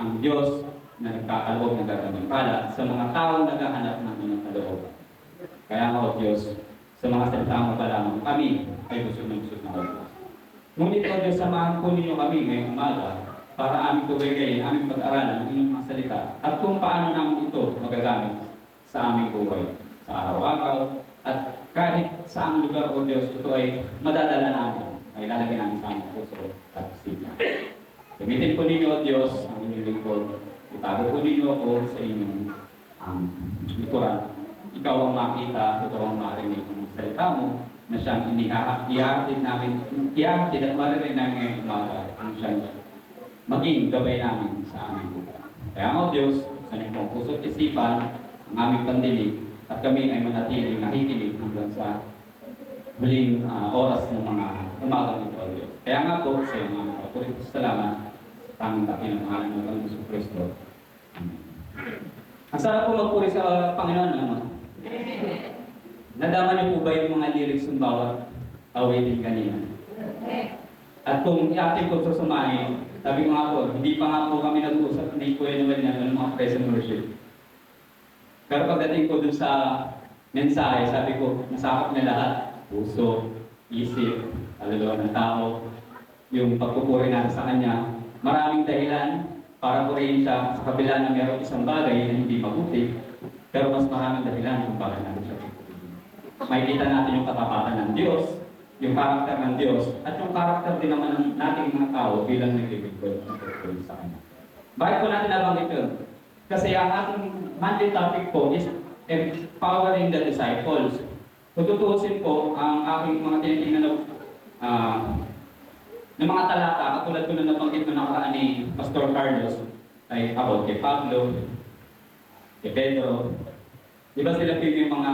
ang Diyos na nagkakaloob ng gagamimpala sa mga taong naghahanap ng inyong kalooban. Kaya nga, O Diyos, sa mga salita mo pa lamang kami ay busog na O Diyos. Ngunit, O Diyos, samahan po ninyo kami ngayong umaga para aming tuwigayin, aming pag-aralan ng inyong mga salita at kung paano namin ito magagamit sa aming buhay, sa araw-araw, at kahit sa aming lugar, O Diyos, ito ay madadala namin, ay lalagyan namin sa aming puso at isip. Gamitin po ninyo, O Diyos, ang inyong lingkod. Itago po ninyo ako sa inyong likuran. Ikaw ang makita, ikaw ang marinig ng salita mo na siyang ihahatid at marinig namin ngayong umaga ang siyang maging gabay namin sa aming buhay. Kaya nga, O Diyos, sa inyong puso at isipan, ang aming pandinig, at kami ay manatiling nakikinig hanggang sa huling oras ng mga umagang ito, O Diyos. Kaya nga po, sa iyong mga kapatid, salamat. Tanging takin ang mahal ng Panginoon Kristo. Ang sarap po magpuri sa Panginoon, ano? Nadama niyo po ba yung mga lyrics ng bawat awitin kanina? At kung i-atin ko susumahin, sabi ko nga po, hindi pa nga po kami nag-uusap, hindi po yun naman yan, ng mga praise and worship. Pero pagdating ko dun sa mensahe, sabi ko, nasakop niya lahat. Puso, isip, kaluluwa ng tao, yung pagpupuri natin sa Kanya. Maraming dahilan para purihin siya sa kabila na mayroong isang bagay na hindi mabuti, pero mas maraming dahilan kung bakit natin siya pupurihin. Makikita natin yung katapatan ng Diyos, yung karakter ng Diyos, at yung karakter din naman ng nating mga tao bilang naglilingkod ng pagpupuri sa Kanya. Bakit po natin nabanggit yun? Kasi ang ating monthly topic po is empowering the disciples. Tututusin po ang aking mga tinitingnan ng mga talata, katulad ko na nabanggit na nakaraan ni Pastor Carlos, ay about kay Pablo, kay Pedro. Di ba sila yung mga,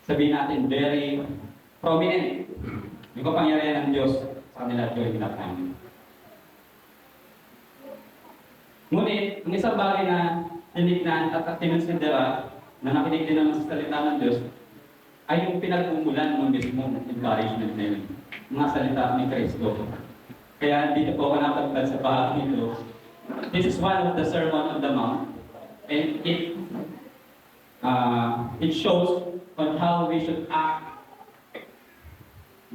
sabihin natin, very prominent. Yung kapangyarihan ng Diyos sa kanila at yung pinakain. Ngunit, ang isang bagay na tinignan at tinonsidera na nakinig din naman sa salita ng Diyos ay yung pinag-umulan ng mismo encouragement na yun. Mga salita ni Kristo. Kaya dito po ako napagpad sa bahagi nito. This is one of the Sermon on the Mount. And it shows on how we should act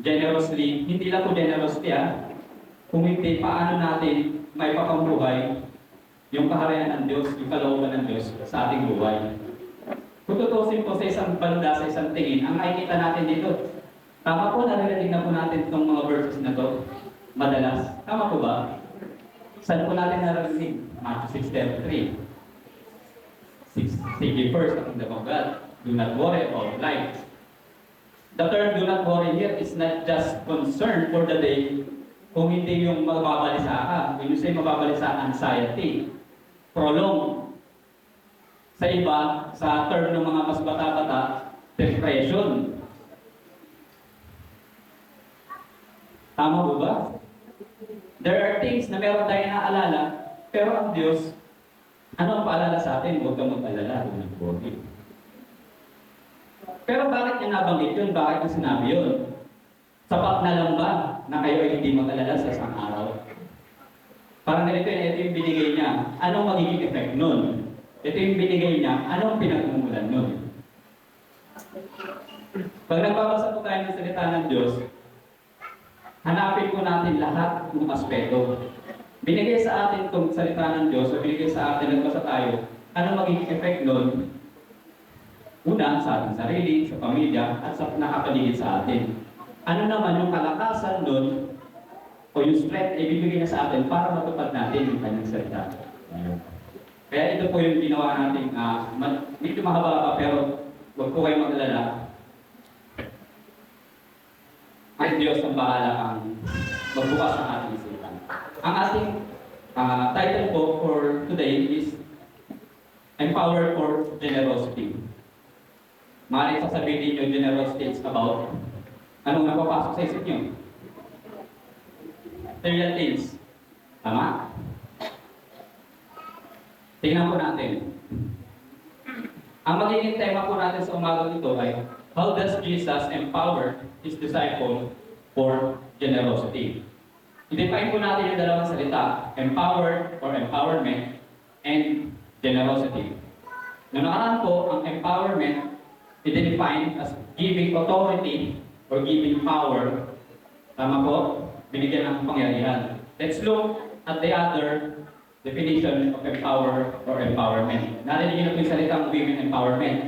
generously. Hindi lang po generosity kung hindi paano natin may pakambuhay yung kaharian ng Diyos, yung kalooban ng Diyos sa ating buhay. Kung tutusin po sa isang banda, sa isang tingin, ang nakikita natin dito, tama po, naririnig na po natin itong mga verses na to madalas. Tama po ba? Saan po natin naririnig? Matthew 6:33. Seek ye first the kingdom of God. Do not worry about life. The term do not worry here is not just concern for the day, kung hindi yung mababalisa ka. When you say mababalisa, anxiety, prolong. Sa iba, sa term ng mga mas bata-bata, depression. Tama po ba? There are things na meron tayong naaalala, pero ang Diyos, ano ang paalala sa atin? Huwag kang mag-alala, huwag nag-worry. Pero bakit niya nabanggit yun? Bakit niya sinabi yun? Sapat na lang ba na kayo ay hindi mag-alala sa isang araw? Parang ganito yun, ito yung binigay niya. Anong magiging effect nun? Ito yung binigay niya, anong pinagmumulan nun? Pag nagbabasa po tayo ng salita ng Diyos, hanapin po natin lahat ng aspeto. Binigay sa atin itong salita ng Diyos, o binigay sa atin, nagbasa tayo, anong magiging effect nun? Una, sa ating sarili, sa pamilya, at sa nakapaligid sa atin. Ano naman yung kalakasan nun, o yung strength ay bibigay niya sa atin para matupad natin yung kanyang salita. Kaya ito po yung ginawa natin, medyo mahaba pa, pero huwag po kayo mag-alala. Ay Diyos ang bahala ang magbukas ng ating isipan. Ang ating title po for today is Empowered for Generosity. Maaaring sasabihin ninyo, generosity is about anong napapasok sa isip nyo? Material things. Tama? Tingnan po natin. Ang magiging tema po natin sa umagang ito ay how does Jesus empower His disciple for generosity? I-define po natin yung dalawang salita, empowered or empowerment, and generosity. Noong nakaraan po, ang empowerment, i-define as giving authority or giving power. Tama po? Binigyan ng pangyarihan. Let's look at the other definition of empower or empowerment. Narinig niyo na po yung salitang women empowerment.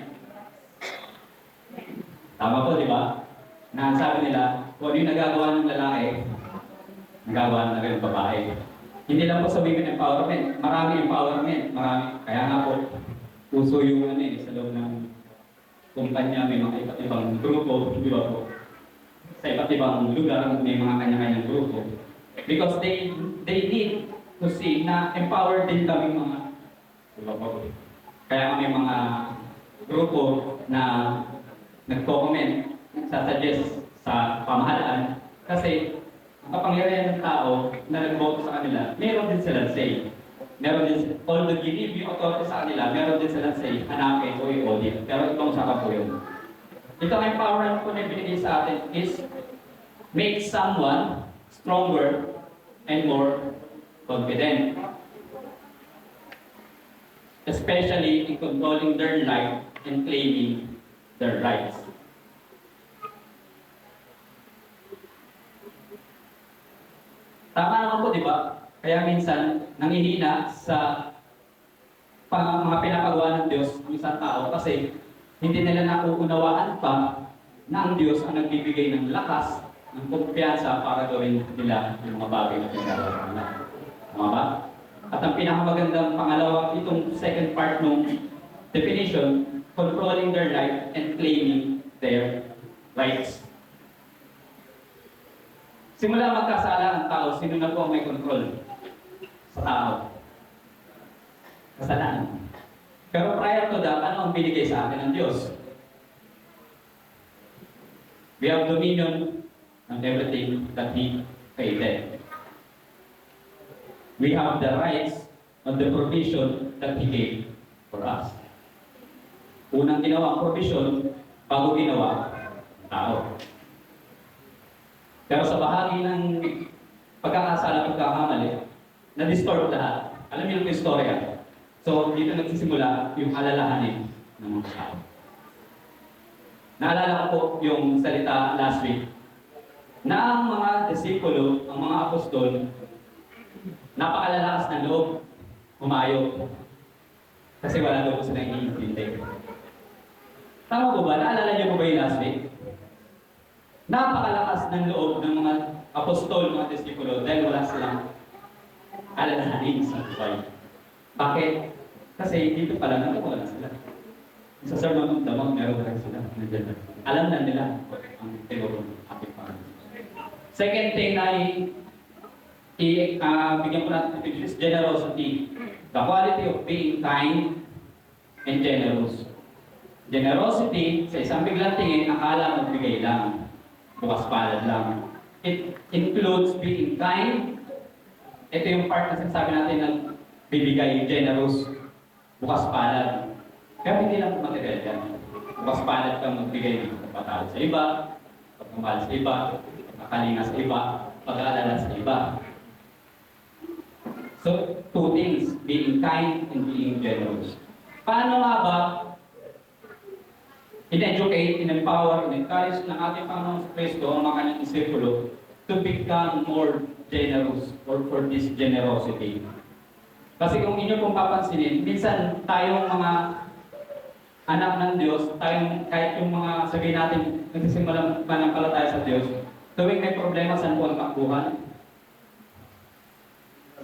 Tama po, di ba? Na sabi nila, kung ano yung nagagawa ng lalaki, nagagawa na rin ng babae. Hindi lang po sa women empowerment, marami empowerment, marami. Kaya nga po, uso yung sa loob ng kumpanya, may mga iba't ibang grupo, di ba po? Sa iba't ibang lugar, may mga kanya-kanyang grupo. Because they need to see na empowered din kami mga, di ba po? Kaya may mga grupo na nagko-comment, nagsasuggest sa pamahalaan kasi ang kapangyarihan ng tao na nagboto sa kanila, meron din silang say. Meron din, although give yung authority sa kanila, meron din silang say, hanapin o i-audit. Pero itong usapan po yun. Ito ang empowerment po na binigay sa atin is make someone stronger and more confident. Especially in controlling their life and claiming their rights. Tama naman po, di ba? Kaya minsan, nangihina sa mga pinapagawa ng Diyos ng isang tao kasi hindi nila nauunawaan pa na ang Diyos ang nagbibigay ng lakas, ng kumpiyansa para gawin nila yung mga bagay na pinagawa nila. Tama ba? At ang pinakamagandang pangalawa, itong second part ng definition, controlling their life and claiming their rights. Simula magkasala ang tao, sino na po ang may control sa tao? Kasalanan. Pero prior to that, ano ang binigay sa atin ng Diyos? We have dominion on everything that He created. We have the rights on the provision that He gave for us. Unang ginawa ang provision, bago ginawa ang tao. Pero sa bahagi ng pagkakasala at pagkakamali, na-distort lahat. Alam niyo yung istorya. So, dito nagsisimula yung alalahanin ng mga tao. Naalala ko po yung salita last week na ang mga disipulo, ang mga apostol, napakalalakas ng loob, humayo. Kasi wala daw po silang iniintindi. Tama po ba? Naalala niyo po ba yung last week? Napakalakas ng loob ng mga apostol, mga disipulo, dahil wala silang alalahanin sa buhay. Bakit? Kasi dito pa lang wala sila. Sa Sermon on the Mount, meron lang sila. Alam na nila ang tinuro ng ating Panginoon. Second thing na bigyan ko natin is generosity. The quality of being kind and generous. Generosity, sa isang biglang tingin, akala magbigay lang. Bukas palad lang. It includes being kind. Ito yung part na sinasabi natin ng bibigay, generous, bukas palad. Pero hindi lang material yan. Bukas palad kang magbigay ng pagpatawad sa iba, pagmamahal sa iba, pagkakalinga sa iba, pag-aalala sa iba. So, two things, being kind and being generous. Paano nga ba in-educate, in-empower, in-encourage ng ating Panginoon sa Kristo ang mga kanyang disipulo to become more generous or for this generosity? Kasi kung inyo pong papansinin, minsan tayong mga anak ng Diyos, tayong kahit yung mga sabihin natin, nagsisimulang panampalataya sa Diyos, tuwing may problema, saan po ang takbuhan?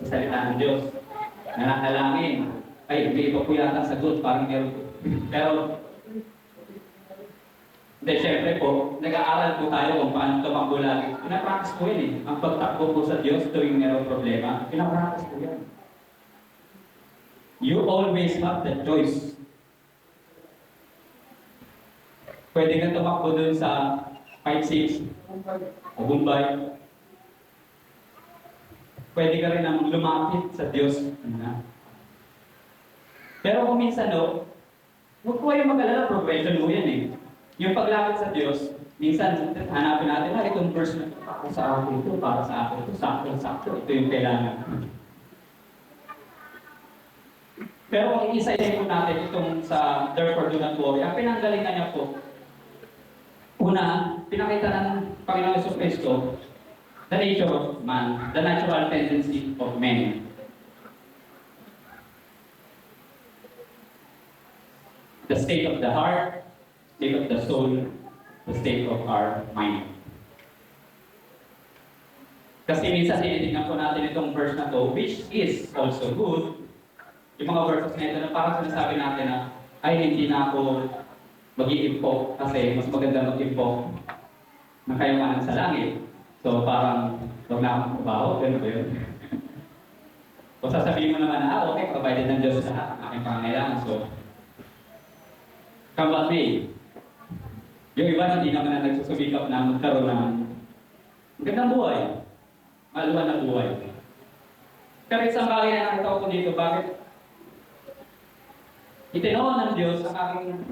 Sa salita ng Diyos. Nananalangin. Ay, hindi iba po yata sagot, parang meron. Pero, Hindi, syempre po, nag-aaral po tayo kung paano tumakbo lagi. Pinapractice po yun eh. Ang pagtakbo po sa Diyos tuwing mayroong problema, pinapractice po yan. You always have the choice. Pwede ka tumakbo dun sa 5-6 o Bombay. Pwede ka rin ang lumapit sa Diyos. Pero kung minsan, no, huwag po kayong mag-alala, progression mo yan eh. Yung paglapit sa Diyos, minsan hanapin natin, itong verse na ito, para sa akin ito, para sa akin ito, sakto, ito yung kailangan. Pero kung isa-isa po natin itong sa Therefore Do Not Worry, ang pinanggalingan niya po, una, pinakita ng Panginoon Yesus Cristo, the nature of man, the natural tendency of men. The state of the heart, state of the soul, the state of our mind. Kasi minsan tinitingnan po natin itong verse na to, which is also good. Yung mga verses na ito na parang sinasabi natin na, ay hindi na ako mag-iimpok kasi mas maganda mag-impok ng kayamanan sa langit. So parang, huwag na akong trabaho, gano'n ba yun? O sasabihin mo naman na, okay, provided ng Diyos sa aking pangangailangan. So, come what may. Yung iba hindi naman na nagsusubikap na magkaroon ng magandang buhay. Maluwan na buhay. Pero isang bagay na nakita ko dito, bakit itinaon ng Diyos ang aking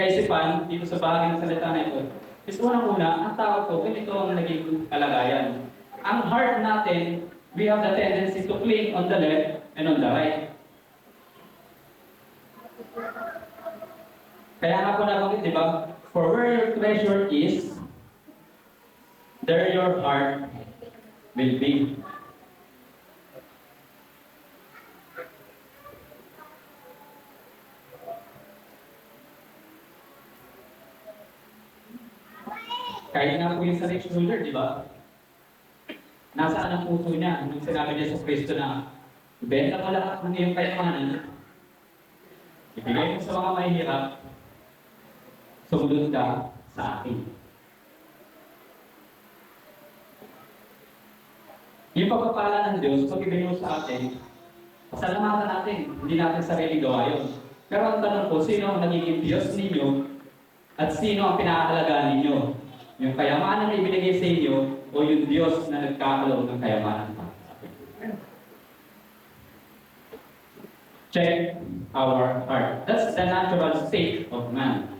kaisipan dito sa bahagi ng salita na ito. Is unang-una, ang tao ko, ganito ang naging kalagayan. Ang heart natin, we have the tendency to cling on the left and on the right. Kaya nga po nabanggit, di ba? For where your treasure is, there your heart will be. Kahit nga po yung sa rich ruler, di ba? Nasaan ang puso niya nung sinabi niya sa Kristo na ibenta mo lahat ng iyong kayamanan, ibigay mo sa mga mahihirap, sumunod ka sa akin. Yung pagpapala ng Diyos, pag ibigay mo sa atin, pasalamatan natin, hindi natin sarili gawa yun. Pero ang tanong po, sino ang nagiging Diyos ninyo at sino ang pinakahalagaan ninyo? Yung kayamanan na ibinigay sa inyo o yung Diyos na nagkakaloon ng kayamanan pa. Check our heart. That's the natural state of man.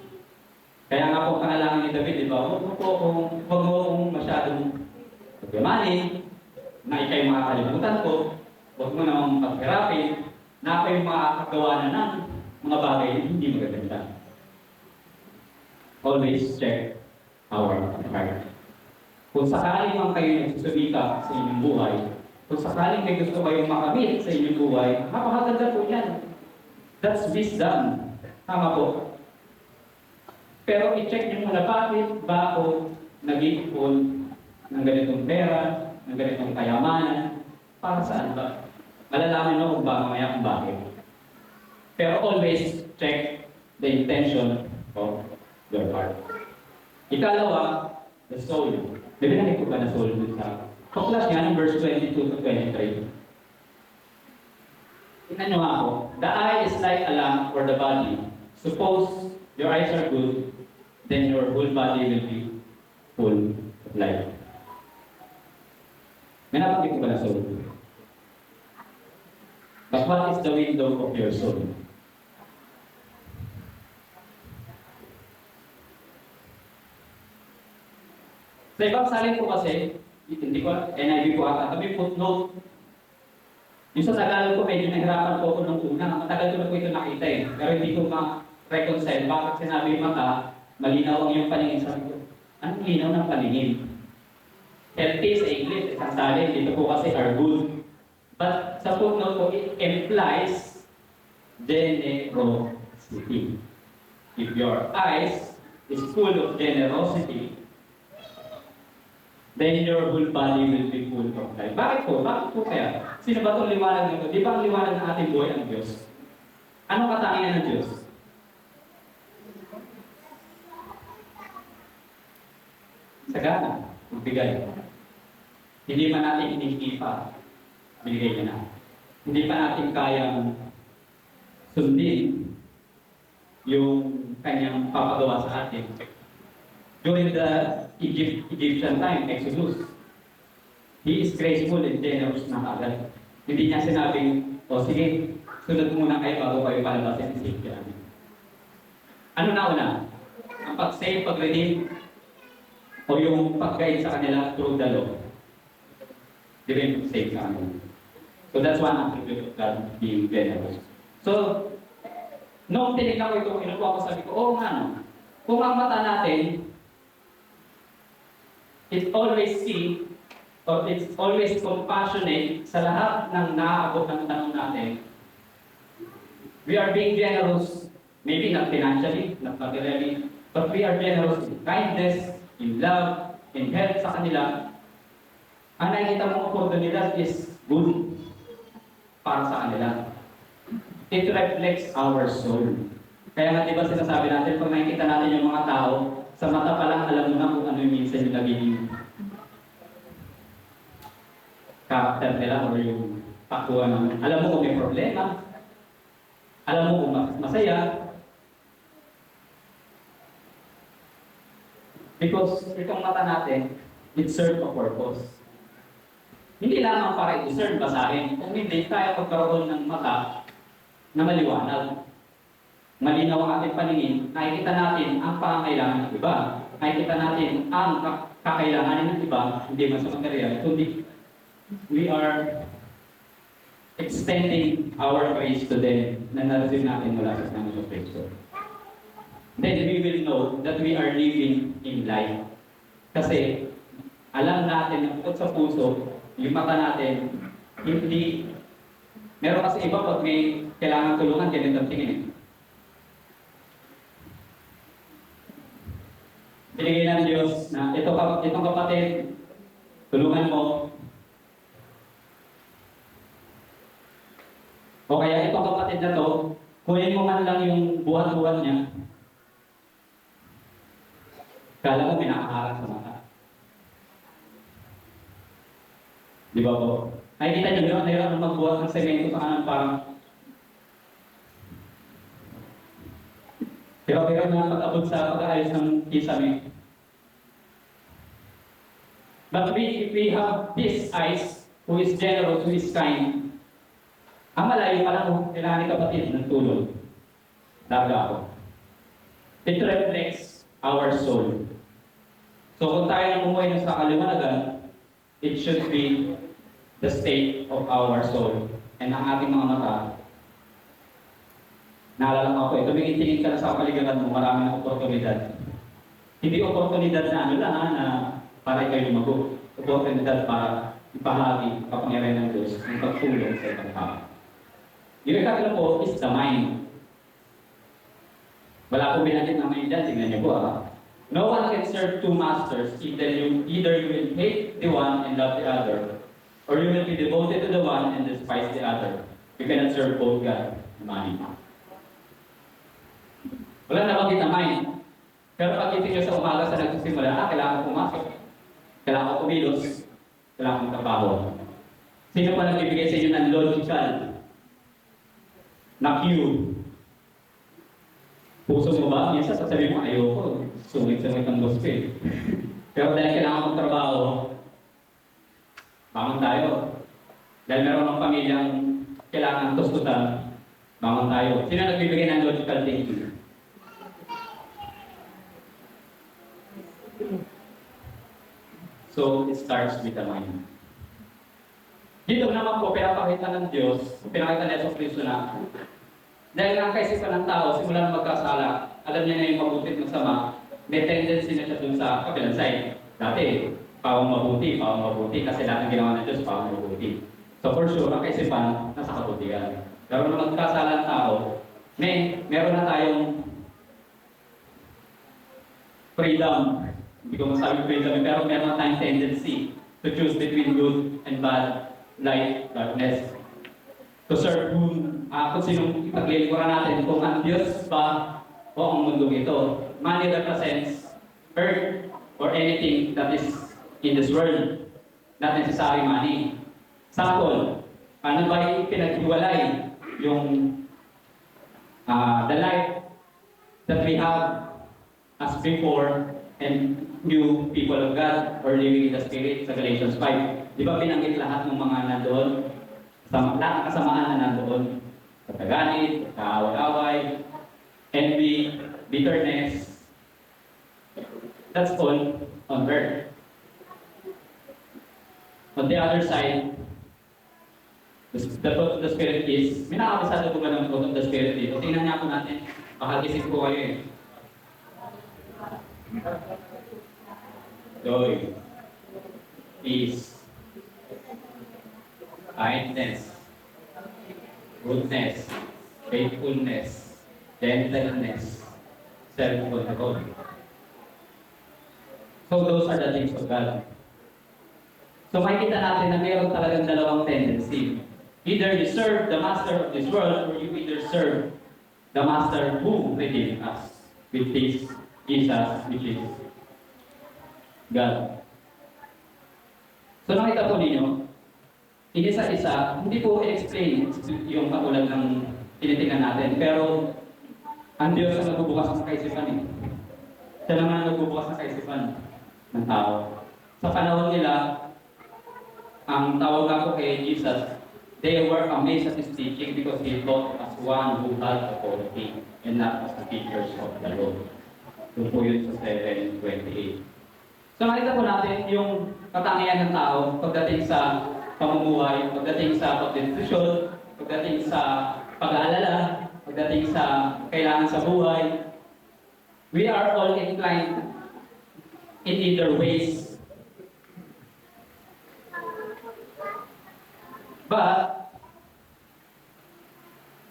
Kaya nga po panalangin ni David, di ba? Huwag mo akong masyadong pagyamanin, na ikay makakalimutan ko, huwag mo namang paghirapin, na ako yung makakagawa na ng mga bagay na hindi magaganda. Always check our heart. Kung sakaling man kayo nagsusumika sa inyong buhay, kung sakaling may gusto kayong makamit sa inyong buhay, napakaganda po yan. That's wisdom. Tama po. Pero i-check nyo muna, bakit ba ako nag-iipon ng ganitong pera, ng ganitong kayamanan, para saan ba? Malalaman mo kung ba mamaya kung bakit. Pero always check the intention of your heart. Ikalawa, the soul. Bibigyan ko ba na soul dun sa tuklas niya ng verse 22 to 23. Tingnan nyo ako. The eye is like a lamp for the body. Suppose your eyes are good, then your whole body will be full of light. May nabanggit ko ba na soul? But what is the window of your soul? Sa ibang salin po kasi, hindi ko, NIV po ata, kami footnote. Yung sa Tagalog ko, medyo nahirapan po ako nung una. Matagal ko na po ito nakita eh. Pero hindi ko ma-reconcile. Bakit sinabi mata, malinaw ang iyong paningin. Sabi ko, anong linaw ng paningin? Healthy sa English, isang salin. Dito po kasi are good. But sa footnote po, it implies generosity. If your eyes is full of generosity, then your whole body will be full of light. Bakit po? Bakit po kaya? Sino ba itong liwanag nito? Di ba ang liwanag ng ating buhay ang Diyos? Anong katangian ng Diyos? sagana, magbigay. Hindi man natin inikipa, binigay niya na. Hindi pa natin kayang sundin yung kanyang papagawa sa atin. During the Egyptian time, Exodus, He is graceful and generous na agad. Hindi niya sinabing, o sige, sunod muna kayo bago kayo palabasin ang safety namin. Ano na una? Ang pag-save, pag-redeem, o yung pag-guide sa kanila through the law. Di ba yung save sa kanila? So that's one attribute of God being generous. So, nung tinignan ko ito, kinukuha ko, sabi ko, oo nga no. Kung ang mata natin, it always see, or it's always compassionate sa lahat ng naaabot ng tanong natin, we are being generous, maybe not financially, not materially, but we are generous in kindness, in love, in help sa kanila. Ang nakikita mong oportunidad is good para sa kanila. It reflects our soul. Kaya nga diba sinasabi natin, pag nakikita natin yung mga tao, sa mata pa lang alam mo na kung ano yung minsan yung nagiging character nila o yung takbuhan ng, alam mo kung may problema, alam mo kung masaya. Because itong mata natin, it serves a purpose. Hindi lamang para i-discern, basahin. Kung hindi, tayo magkaroon ng mata na maliwanag. Malinaw ang ating paningin, nakikita natin ang pangangailangan ng iba. Nakikita natin ang kakailanganin ng iba, hindi man sa material, kundi we are extending our praise to them na na-receive natin mula sa Panginoon of Kristo. Then we will know that we are living in life. Kasi alam natin na bukod sa puso, yung mata natin, hindi, meron kasi iba pag may kailangan tulungan, ganito ang tingin. Binigay ng Diyos na itong kapatid, tulungan mo. O kaya itong kapatid na to, kunin mo man lang yung buhat-buhat niya. Kala mo pinakaharap sa mata. Di ba po? Nakikita niyo yun, nahirap magbuhat ng semento sa kanan parang pero na pag-abot sa pag-aayos ng kisame. But if we have this eyes, who is generous, who is kind, ang malayo pa lang, kailangan ni kapatid ng tulong. Daga ako. It reflects our soul. So kung tayo nang umuwi ng sa kaliwanagan, it should be the state of our soul. And ang ating mga mata, naalala ko ako, tumingin-tingin ka na sa paligiran mo, marami na oportunidad. Hindi oportunidad na ano lang, na para kayo lumago. Oportunidad para ipahagi ang kapangyarihan ng Diyos ng pagtulong sa ibang tao. Yung ikatlo po is the mind. Wala akong binanggit na mind dyan, tingnan niyo po No one can serve two masters, either you will hate the one and love the other, or you will be devoted to the one and despise the other. You cannot serve both God and money. Wala nabanggit na mind. Pero pag-isip nyo sa umaga sa nagsisimula, kailangan pumasok. Kailangan ko kumilos. Kailangan kong trabaho. Sino pa nagbibigay sa inyo ng logical na cue? Puso mo ba? Minsan sasabihin mo, ayoko. Sungit-sungit ang gospel. Pero dahil kailangan kong trabaho, bangon tayo. Dahil meron ng pamilyang kailangan tustutan, bangon tayo. Sino nagbibigay ng logical thinking? So, it starts with the mind. Dito naman po, pinapakita ng Diyos, pinakita niya sa Kristo na dahil ang kaisipan ng tao, simula na magkasala, alam niya na yung mabuti at masama, may tendency na siya dun sa kabilang side. Dati, pawang mabuti, kasi lahat ng ginawa ng Diyos, pawang mabuti. So for sure, ang kaisipan, nasa kabutihan. Pero nung magkasala ng tao, meron na tayong freedom. Hindi ko masabi freedom, pero meron na tayong tendency to choose between good and bad, light, darkness. To serve whom, kung sinong ipaglilingkuran natin, kung ang Diyos ba o ang mundong ito. Money represents earth, or anything that is in this world, not necessarily money. Sample, ano ba yung pinaghiwalay yung the life that we have as before and new people of God or living in the Spirit sa Galatians 5. Di ba binanggit lahat ng mga nandoon? Lahat ng kasamaan na nandoon. Pagkaganit, pagkaaway-away, envy, bitterness. That's all on earth. On the other side, the fruit of the Spirit is, may nakakasado ko ba ng fruit of the Spirit dito? Tingnan niya po natin. Makagising ko kayo eh. Joy, peace, kindness, goodness, faithfulness, gentleness, self-control. So those are the things of God. So makikita natin na mayroon talagang dalawang tendency. Either you serve the master of this world or you either serve the master who redeemed us, which is Jesus, which is God. So nakita po ninyo, isa-isa, hindi po i-explain yung katulad ng tinitingnan natin, pero ang Diyos ang nagbubukas ng kaisipan eh. Siya naman ang nagbubukas ng kaisipan ng tao. Sa panahon nila, ang tawag ako kay Jesus, they were amazed at His teaching because He taught as one who had authority and not as the teachers of the law. Ito po yun sa 7:28. So nakita po natin yung katangian ng tao pagdating sa pamumuhay, pagdating sa pagdesisyon, pagdating sa pag-aalala, pagdating sa kailangan sa buhay. We are all inclined in either ways. But,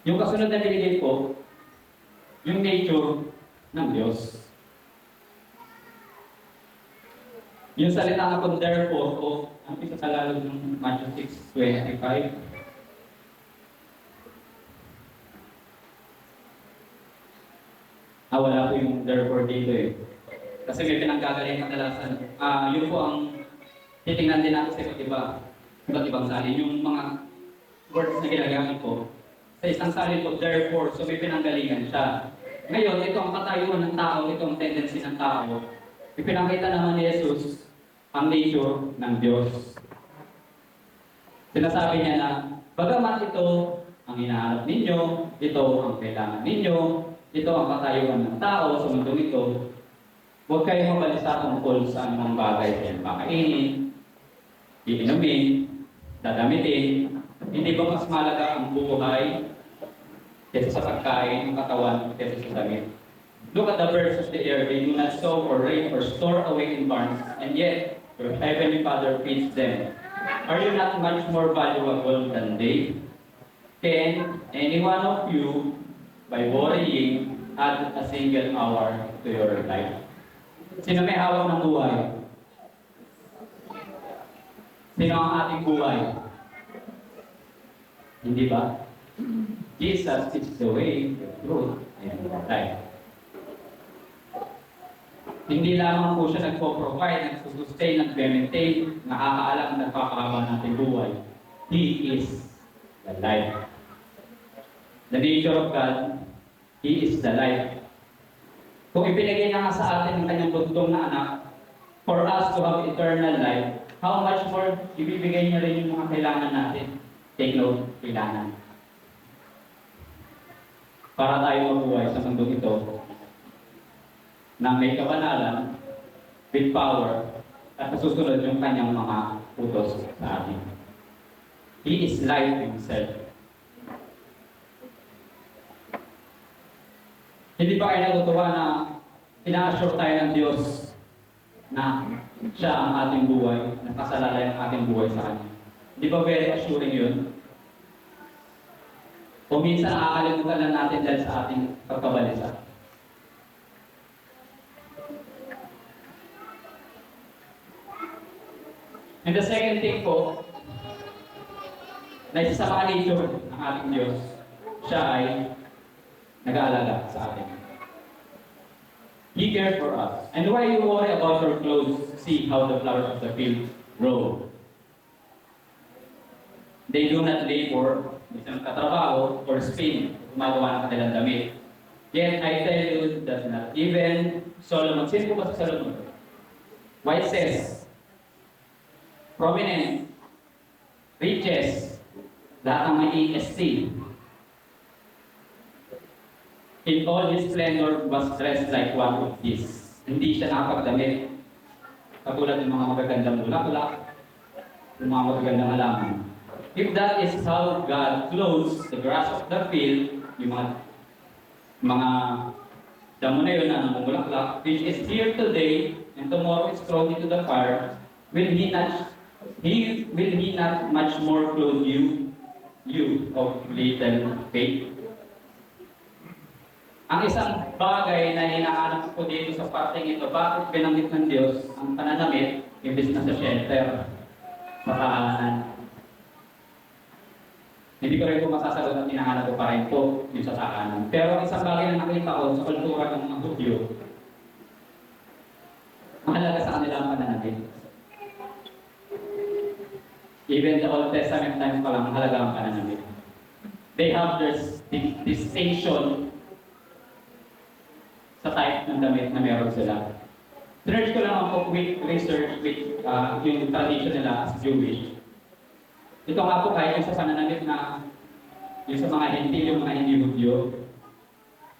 yung kasunod na binigay ko, yung nature ng Diyos. Yung salita nga po, therefore, o ang isa Tagalog ng Matthew 6:25. Wala po yung therefore dito eh. Kasi may pinanggagaling kadalasan. Yun po ang titingnan din natin sa iba't ibang salin. Yung mga words na ginagamit ko, sa isang salin po, therefore, so may pinanggalingan siya. Ngayon, ito ang katayuan ng tao, ito ang tendency ng tao. Ipinakita naman ni Jesus ang nature ng Diyos. Sinasabi niya na, bagamat ito ang hinahanap ninyo, ito ang kailangan ninyo, ito ang katayuan ng tao sa mundong ito, huwag kayong mabalisa tungkol sa anumang bagay kayo makainin, iinumin, dadamitin. Hindi ba mas malaga ang buhay kaysa sa pagkain, ang katawan, kaysa sa damit? Look at the birds of the air. They do not sow or reap or store away in barns, and yet your heavenly Father feeds them. Are you not much more valuable than they? Can any one of you, by worrying, add a single hour to your life? Sino may hawak ng buhay? Sino ang ating buhay? Hindi ba? Jesus is the way, the truth, and the life. Hindi lamang po siya nagpo-provide, nagsustain, nag-maintain, nakakaalam, nagpapahaba natin buhay. He is the life. The nature of God, He is the life. Kung ibinigay na nga sa atin ang kanyang buntong na anak, for us to have eternal life, how much more ibibigay niya rin yung mga kailangan natin? Take note, kailangan. Para tayo mabuhay sa mundong ito, na may kabanalan, with power, at nasusunod yung kanyang mga utos sa atin. He is life Himself. Hindi ba kayo natutuwa na ina-assure tayo ng Diyos na siya ang ating buhay, nakasalalay ang ating buhay sa Kanya? Di ba very assuring yun? O minsan nakakalimutan lang natin dahil sa ating pagkabalisa. And the second thing po, na isa sa mga nature ng ating Diyos, siya ay nag-aalaga sa atin. He cares for us. And why you worry about your clothes? See how the flowers of the field grow. They do not labor, isang katrabaho, or spin, gumagawa ng kanilang damit. Yet I tell you that not even Solomon, sino po ba si Solomon? Why it says, prominent, riches, lahat ng may EST. In all his splendor was dressed like one of these. Hindi siya nakapagdamit. Katulad ng mga magagandang bulaklak, ng mga magagandang halaman. If that is how God clothes the grass of the field, yung mga damo na yun na namumulaklak, which is here today and tomorrow is thrown into the fire, will He not much more clothe you of little faith? Ang isang bagay na hinahanap ko dito sa parteng ito, bakit binanggit ng Diyos ang pananamit imbes na sa shelter, sa tahanan? Hindi ko rin po masasagot at hinahanap ko pa rin po yung sa tahanan. Pero ang isang bagay na nakita ko sa kultura ng mga Hudyo, mahalaga sa kanila ang pananamit. Even the Old Testament times pa lang, mahalaga ang pananamit. They have their distinction sa type ng damit na meron sila. Search ko lang ako quick research with yung tradition nila as Jewish. Ito nga po kahit yung sa pananamit na yung sa mga hindi, yung mga hindi Hudyo,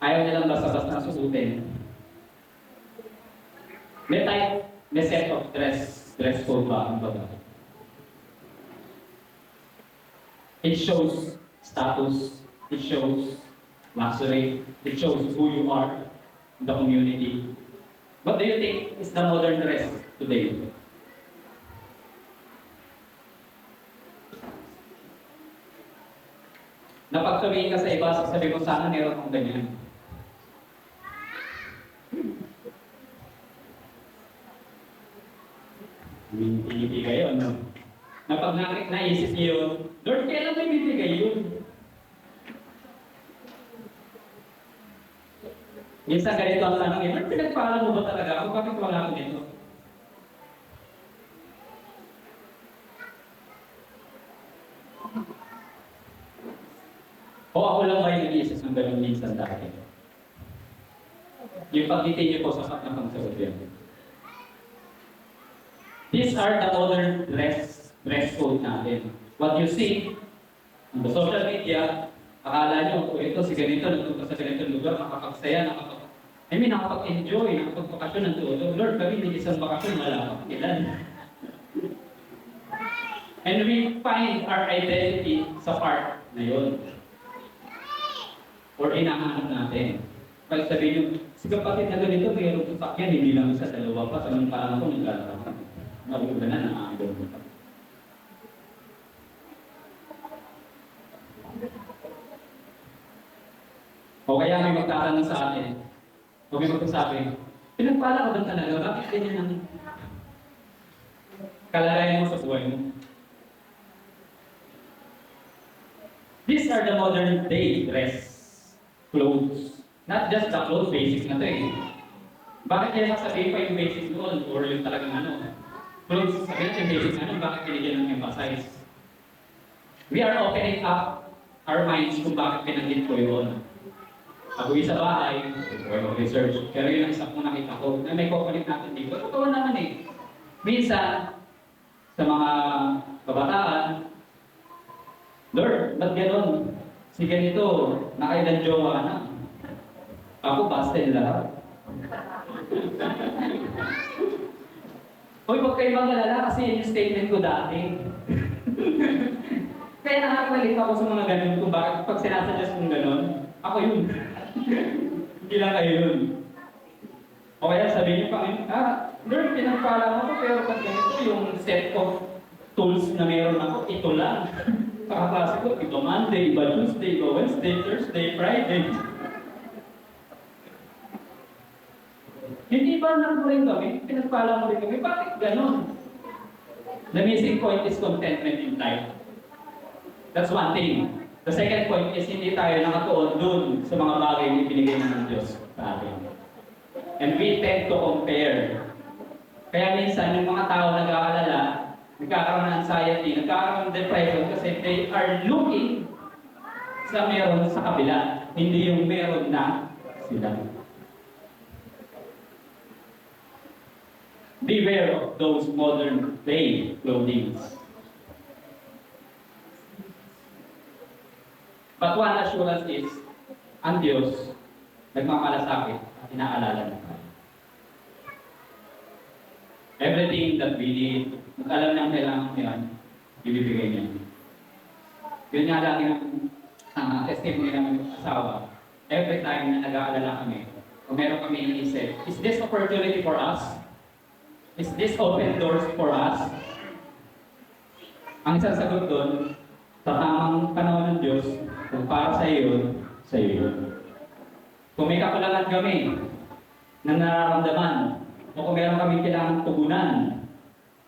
ayaw nilang basta-basta susutin. May type, may set of dress code ba ang baga. It shows status, it shows luxury, it shows who you are in the community. What do you think is the modern dress today? Napagsabihin ka sa iba, sasabi ko sana meron akong ganyan. Ibibigay yun, no? Na pag naisip niyo yun, Lord, kailan mo ibibigay yun? Minsan ganito ang tanong eh, Lord, pinagpaalam mo ba talaga ako? Bakit wala ako dito? O ako lang ba yung nag-iisip ng ganun minsan dati? Yung pag-ngiti niyo po sa na pangsagot yan. These are the modern dress code natin. What you see on the social media, akala nyo, kung ito si ganito, nagpunta sa ganitong lugar, nakakagsaya, nakapag-enjoy, nakapag-bakasyon ng todo. Lord, kami hindi isang bakasyon, wala pa ilan. And we find our identity sa part na yun. Or inahanap natin. Pag sabihin nyo, si kapatid na ganito, mayroong sasakyan, hindi lang isa, dalawa pa, samantalang ako naglalaro. Mabuga na nakakagod mo pa. O kaya may magtatanong sa atin, o may magsasabi, pinagpala ko ba talaga? Bakit ganyan ang kalagayan mo sa buhay mo? These are the modern day dress clothes. Not just the clothes, basic na ito eh. Bakit kaya sasabihin pa yung basic doon or yung talagang ano? Clothes, sabihin yung basic na ano, bakit binigyan ng emphasize? We are opening up our minds kung bakit pinanggit ko yun. Pag-uwi sa bahay, research. Pero yun ang isa kong nakita ko na may kukulit natin dito. Totoo naman eh. Minsan, sa mga kabataan, Lord, ba't gano'n? Si ganito, nakailan jowa ka na. Ako, pastel lahat. Hoy, huwag kayo magalala kasi yun yung statement ko dati. Kaya nakakalit ako sa mga ganun kung bakit pag sinasuggest kong ganun, ako yun. Hindi lang kayo yun. O kaya sabihin niyo pa, Lord, pinagpala mo ko pero pag ganito yung set of tools na meron ako, ito lang. Pakaklase ko, iba Monday, iba Tuesday, iba Wednesday, Thursday, Friday. Hindi ba na rin kami? Pinagpala mo rin kami. Bakit ganon? The missing point is contentment in life. That's one thing. The second point is hindi tayo nakatuon dun sa mga bagay na ibinigay ng Diyos sa atin. And we tend to compare. Kaya minsan yung mga tao nag-aalala, nagkakaroon ng anxiety, nagkakaroon ng depression kasi they are looking sa meron sa kabila, hindi yung meron na sila. Beware of those modern day clothing. But one assurance is, ang Diyos, nagmamalasakit at inaalala na tayo. Everything that we need, kung alam niyang kailangan mo yan, ibibigay niya. Yun nga lagi ang testimony ng asawa. Every time na nag-aalala kami, kung meron kami iniisip, is this opportunity for us? Is this open doors for us? Ang isang sagot doon, sa tamang panahon ng Diyos, kung para sa iyo yun. Kung may kakulangan kami na nararamdaman, o kung meron kami kailangan tugunan,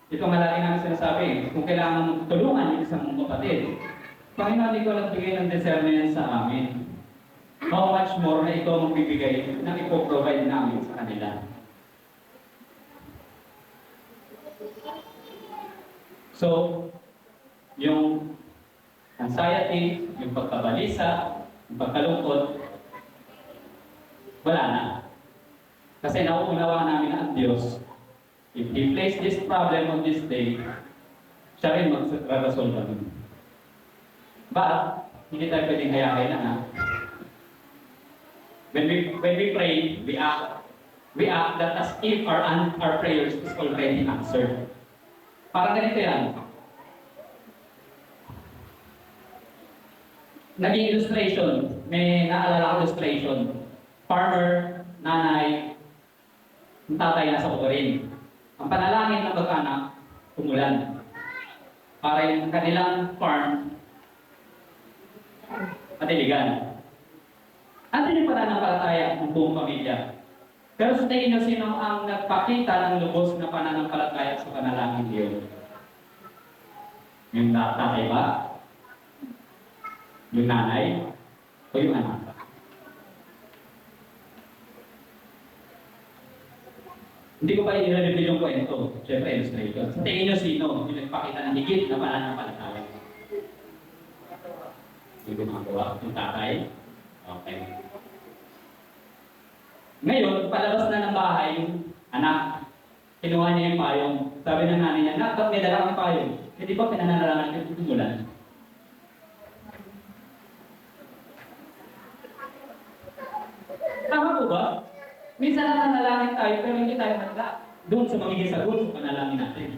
ito nga lagi namin sinasabi, kung kailangan tulungan yung isang kapatid, Panginoon, ikaw nagbigay ng discernment sa amin. How much more na ikaw magbibigay na ipoprovide namin sa kanila. So, yung anxiety, yung pagkabalisa, yung pagkalungkot, wala na. Kasi nauunawaan namin na ang Diyos, if He placed this problem on this day, siya rin mag-resolve namin. But, hindi tayo pwedeng hayakin na. When we pray, we act that as if our prayers is already answered. Parang ganito yan. Naging illustration. May naalala ko illustration. Farmer, nanay, ang tatay nasa kukurin. Ang panalangin ng mag-anak, umulan. Para yung kanilang farm, matiligan. Andun yung pananampalataya ng buong pamilya. Pero sa tingin nyo, sino ang nagpakita ng lubos na pananampalataya sa panalangin niyo? Yung tatay ba? Yung nanay? O yung anak? Hindi ko pa i-reveal yung kwento. Siyempre, illustration. Sa tingin nyo, sino yung nagpakita ng higit na pananampalataya? Yung gumagawa, yung tatay? Okay. Ngayon, palabas na ng bahay yung anak. Kinuha niya yung payong. Sabi ng nanay niya, "Nak, ba't may dala kang payong? Hindi ba pinananalangan yung tumulan?" Tama po ba? Minsan nananalangin tayo, pero hindi tayo handa doon sa magiging sagot sa panalangin natin.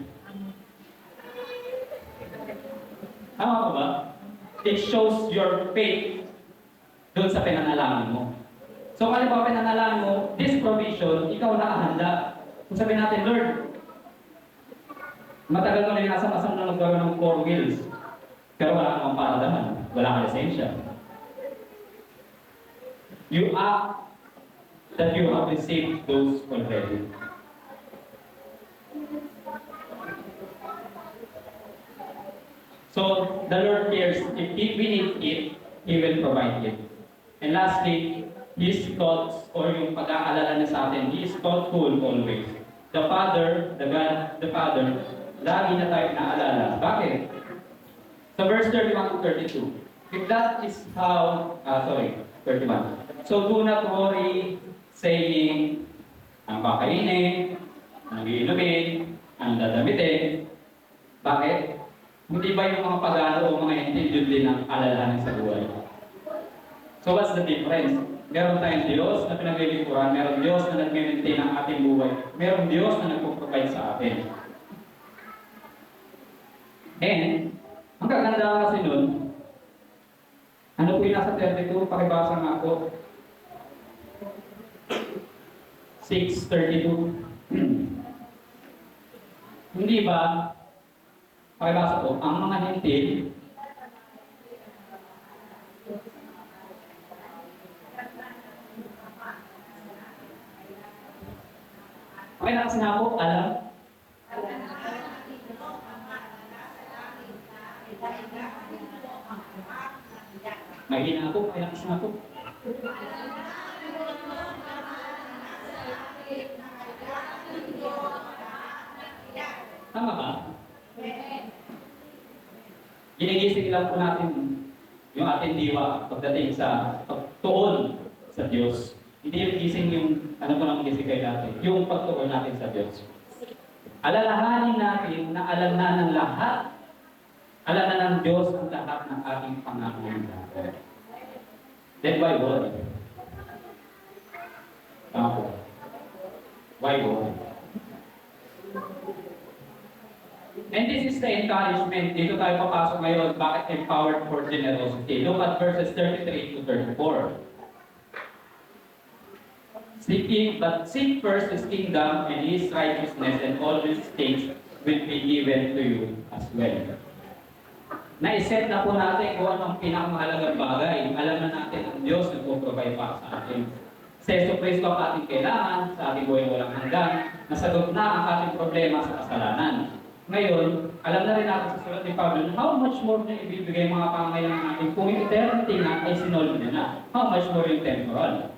Tama po ba? It shows your faith doon sa pinanalangin mo. So, kung ba pinanalangin mo, this provision, ikaw nakahanda. Kung sabihin natin, Lord, matagal ko na yung asam-asam na nagkaroon ng 4 wheels. Pero wala kang paradaman. Wala kang lisensya. You act that you have received those already. So, the Lord cares. If we need it, He will provide it. And lastly, His thoughts or yung pag-aalala niya sa atin, He is thoughtful always. The Father, the God, the Father, lagi na tayo naalala. Bakit? So verse 31 to 32. If that is how, 31. So do not worry, saying, ang kakainin, ang iinumin, ang dadamitin. Bakit? Hindi ba yung mga pag-aaral o mga intended din ang alalahanin sa buhay? So what's the difference? Meron tayong Diyos na pinaglilingkuran, meron Diyos na nag-maintain ang ating buhay, meron Diyos na nagpo-provide sa atin. And, ang kagandahan kasi nun, ano po yung nasa 32? Pakibasa nga ako. 6:32. Hindi ba, pakibasa ko, ang mga hintil, okay, nakas nga po, alam. Mahina po, okay, nakas nga po. Ginigising lang po natin yung ating diwa pagdating sa pagtuon sa Diyos. Hindi yung gising yung, ano po naman gising kayo natin, yung pagtuon natin sa Diyos. Alalahanin natin na alam na ng lahat, alam na ng Diyos ang lahat ng ating pangangailangan. Then why worry? Ako. Why worry? And this is the encouragement. Dito tayo papasok ngayon. Bakit empowered for generosity? Look at verses 33 to 34. Seek first His kingdom and His righteousness, and all these things will be given to you as well. Na-set na po natin kung ano ang pinakamahalagang bagay. Alam na natin ang Diyos na po-provide para sa atin. Si Yesu Cristo ang ating kailangan, sa ating buhay walang hanggan, nasagot na ang ating problema sa kasalanan. Ngayon, alam na rin natin sa sulat ni Pablo, how much more na ibibigay mga pangangailangan natin kung yung eternity nga ay sinolve na. How much more yung temporal?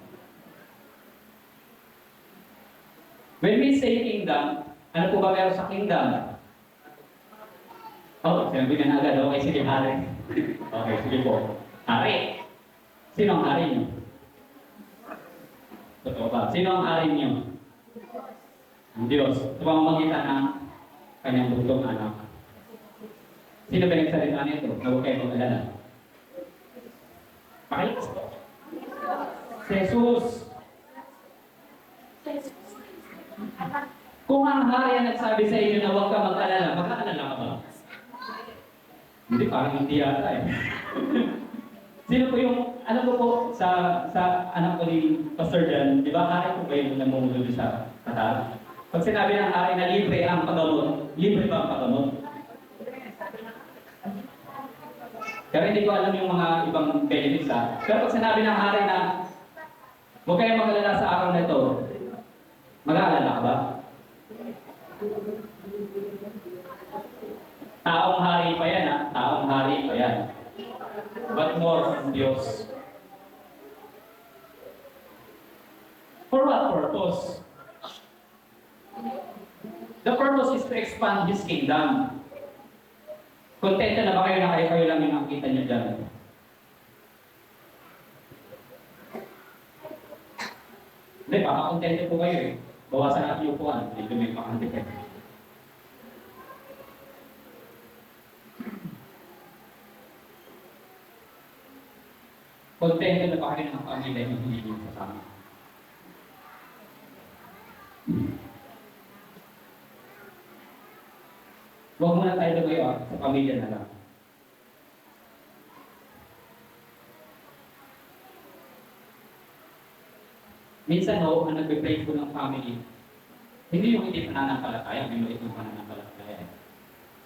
When we say kingdom, ano po ba meron sa kingdom? Oh, sinabi na agad. Okay, sige, hari. Okay, sige po. Hari. Sino ang hari niyo? Totoo ba? Sino ang hari niyo? Ang Diyos. Ito ba mamagitan ng kanyang bugtong anak? Sino ba nagsalita nito? Huwag kayo mag-alala. Pakit. Si Jesus. Kung ang hari ang nagsabi sa inyo na huwag ka mag-alala, mag-alala ka ba? Hindi, parang hindi yata eh. Sino po yung, ano po sa anak ko ni Pastor Jan, di ba hari po ba yung namumulo sa tatar? Pag sinabi ng hari na libre ang paggamot, libre ba ang paggamot? Pero hindi ko alam yung mga ibang benefits ha. Pero pag sinabi ng hari na huwag kayong mag-alala sa araw na ito, mag-aalala ka ba? Taong hari pa yan ha, taong hari pa yan. But more from Diyos. For what purpose? The purpose is to expand His kingdom. Kontento na ba kayo na kayo lang yung nakikita niyo dyan? Hindi, baka kontento po kayo eh. Bawasan natin yung upuan. Dito may pakantipin. Kontento na ba kayo ng pamilya yung hindi nyo kasama? Huwag muna tayo lumayo sa pamilya na lang. Minsan ho, ang nagbe-pray ko ng family, hindi yung hindi pananampalataya, may maliit ng pananampalataya.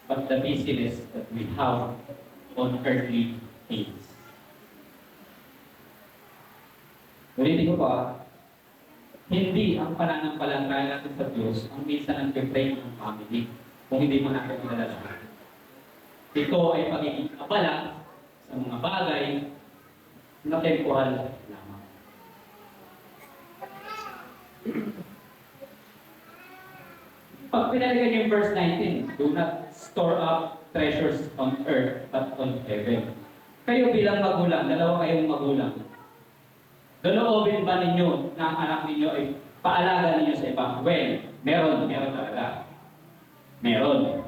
But the busyness that we have on earthly things. Ulitin ko pa, hindi ang pananampalataya natin sa Diyos ang minsan nagbe-pray ng family kung hindi mo natin pinalalaman. Ito ay pagiging abala sa mga bagay na temporal lamang. Pag pinaligan yung verse 19, do not store up treasures on earth but on heaven. Kayo bilang magulang, dalawa kayong magulang. Daloobin ba ninyo na ang anak ninyo ay paalaga ninyo sa iba? Well, meron talaga. Meron.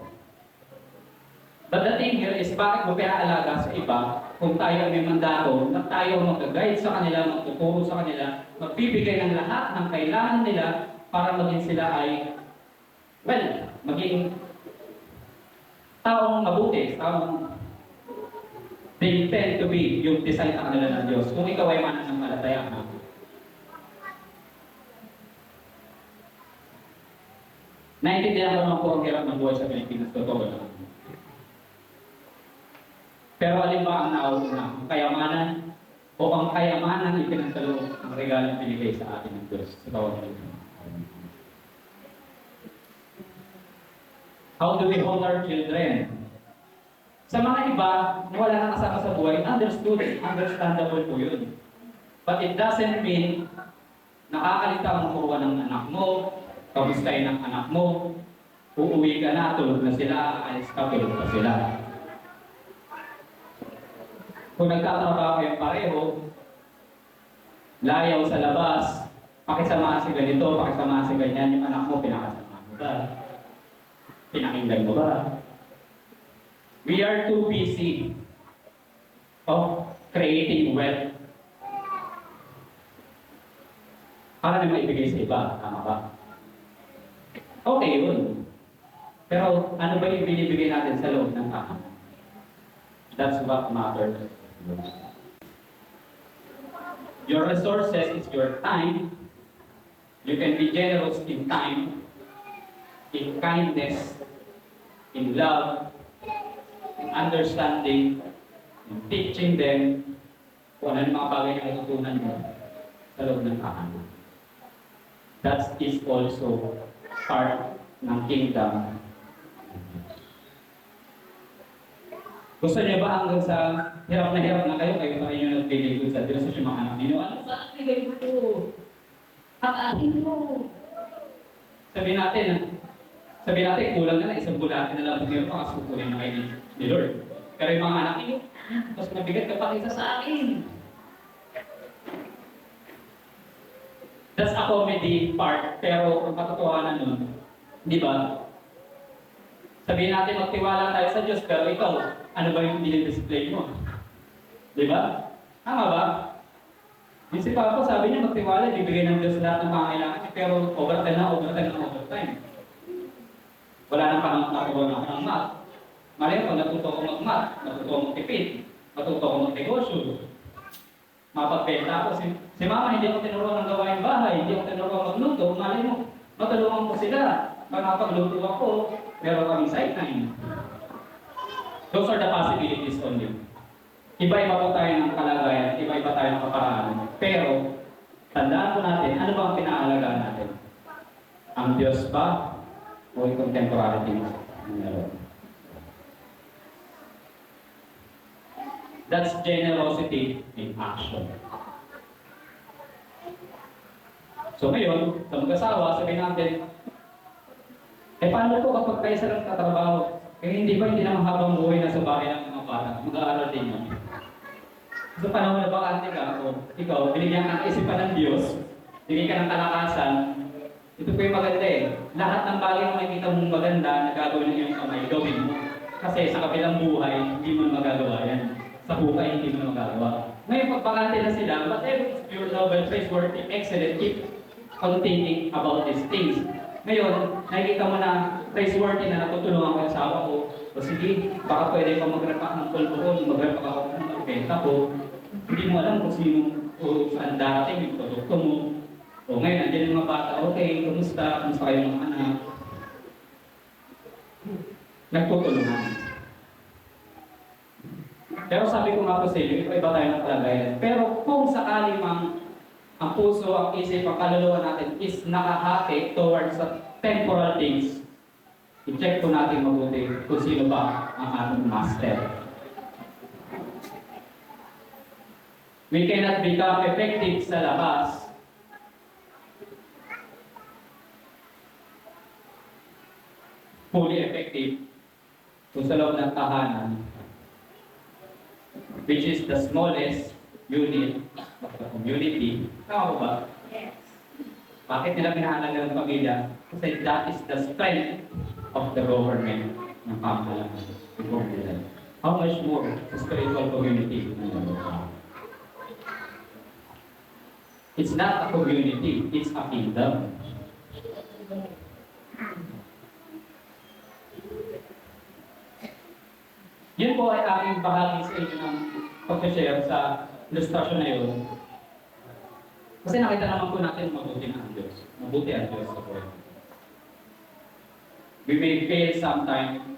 But the thing here is, bakit mo pinaalaga sa iba kung tayo may mandato na tayo mag-guide sa kanila, magtuturo sa kanila, magbibigay ng lahat ng kailangan nila para maging sila ay, well, maging taong mabuti, taong they intend to be yung design sa kanila ng Diyos. Kung ikaw ay mananampalataya ka. Naintindihan ko naman po ang hirap ng buhay sa Pilipinas. Totoo lang. Pero alin ba ang nauna? Ang kayamanan o ang kayamanan ipinagkaloob ang regalong binigay sa atin ng Diyos sa bawat ito? How do we hold our children? Sa mga iba na wala nang kasama sa buhay, understandable po yun. But it doesn't mean nakakalita mo kuha ng anak mo, kamustahin ng anak mo, uuwi ka na, tulog na sila, alis ka, tulog na sila. Kung nagtatrabaho kayong pareho, layaw sa labas, pakisamahan si ganito, pakisamahan si ganyan, yung anak mo, pinakasamahan mo ba? Pinakinggan mo ba? We are too busy of creating wealth para na maibigay sa iba. Tama ba? Okay yun. Pero ano ba yung binibigay natin sa loob ng tahanan? That's what matters. Your resources is your time. You can be generous in time, in kindness, in love, in understanding, in teaching them kung ano yung mga bagay na natutunan mo sa loob ng tahanan. That is also part ng kingdom. Gusto niyo ba hanggang sa hirap na kayo pa rin yung nagbibigay sa Diyos sa mga anak ninyo? Ano sa bigay mo ito? Ang mo. Sabihin natin, kulang na isang bulate na lang niyo para sukurin na kayo ni Lord. Pero yung mga anak ninyo, mas mabigat ka pa isa sa akin. That's a comedy part, pero ang katotohanan nun, di ba? Sabihin natin magtiwala tayo sa Diyos, pero ikaw, ano ba yung dinidisplay mo? Di ba? Tama ba? Yung si Papa, sabi niya magtiwala, bibigay ng Diyos lahat ng pangailangan niya, pero overtime. Wala nang pangatakaroon ako ng math. Mali ako, natuto ko mag-math, natuto ko mag-tipid, natuto ko mag-negosyo. Mapagbenta ako. Si Mama, hindi ako tinuruan ng gawain bahay, hindi ako tinuruan magluto. Mali mo, matulungan ko sila. Makapagluto ako, meron kaming sideline. Those are the possibilities only. Iba-iba po tayo ng kalagayan, iba-iba tayo ng kaparaanan. Pero, tandaan po natin, ano ba ang pinaalagaan natin? Ang Diyos ba o yung contemporary things? That's generosity in action. So ngayon, sa mag-asawa, sabihin natin, paano po kapag kayo sa lang tatrabaho? Hindi naman habang buhay na sa bahay ng mga bata, mag-aaral din yun. Sa panahon na bakante ka, o ikaw, binigyan ka ng isipan ng Diyos, bigyan ka ng kalakasan, ito po yung maganda eh. Lahat ng bagay na makikita mong maganda na gagawin ng iyong kamay, gawin mo. Kasi sa kabilang buhay, hindi mo magagawa yan. Sa buhay, hindi mo magagawa. Ngayon, pag bakante na sila, whatever is pure, noble, praiseworthy, excellent, keep on thinking about these things. Ngayon, nakikita mo na praiseworthy na natutulungan ko yung asawa ko. O sige, baka pwede pa mag-repack ng pulpo ko, mag-repack ako ng magbenta ko. Hindi mo alam kung sino o saan dating yung produkto mo. O ngayon, nandiyan yung mga bata, okay, kumusta? Kumusta kayo mga anak? Nagtutulungan. Pero sabi ko nga po sa inyo, iba tayo ng kalagayan. Pero kung sakali mang ang puso, ang isip, ang kaluluwa natin is nakahati towards sa temporal things, i-check po natin mabuti kung sino ba ang ating master. We cannot become effective sa labas fully effective kung sa loob ng tahanan, which is the smallest unit of the community. Tama ba? Yes. Bakit nila pinahalaga ng pamilya? Kasi that is the strength of the government ng pamahalaan. How much more sa spiritual community? It's not a community, it's a kingdom. Yun po ay aking bahagi sa inyo ng pag-share sa ilustrasyon na yun. Kasi nakita naman po natin mabuti na ang Diyos. Mabuti ang Diyos sa buhay. We may fail sometime.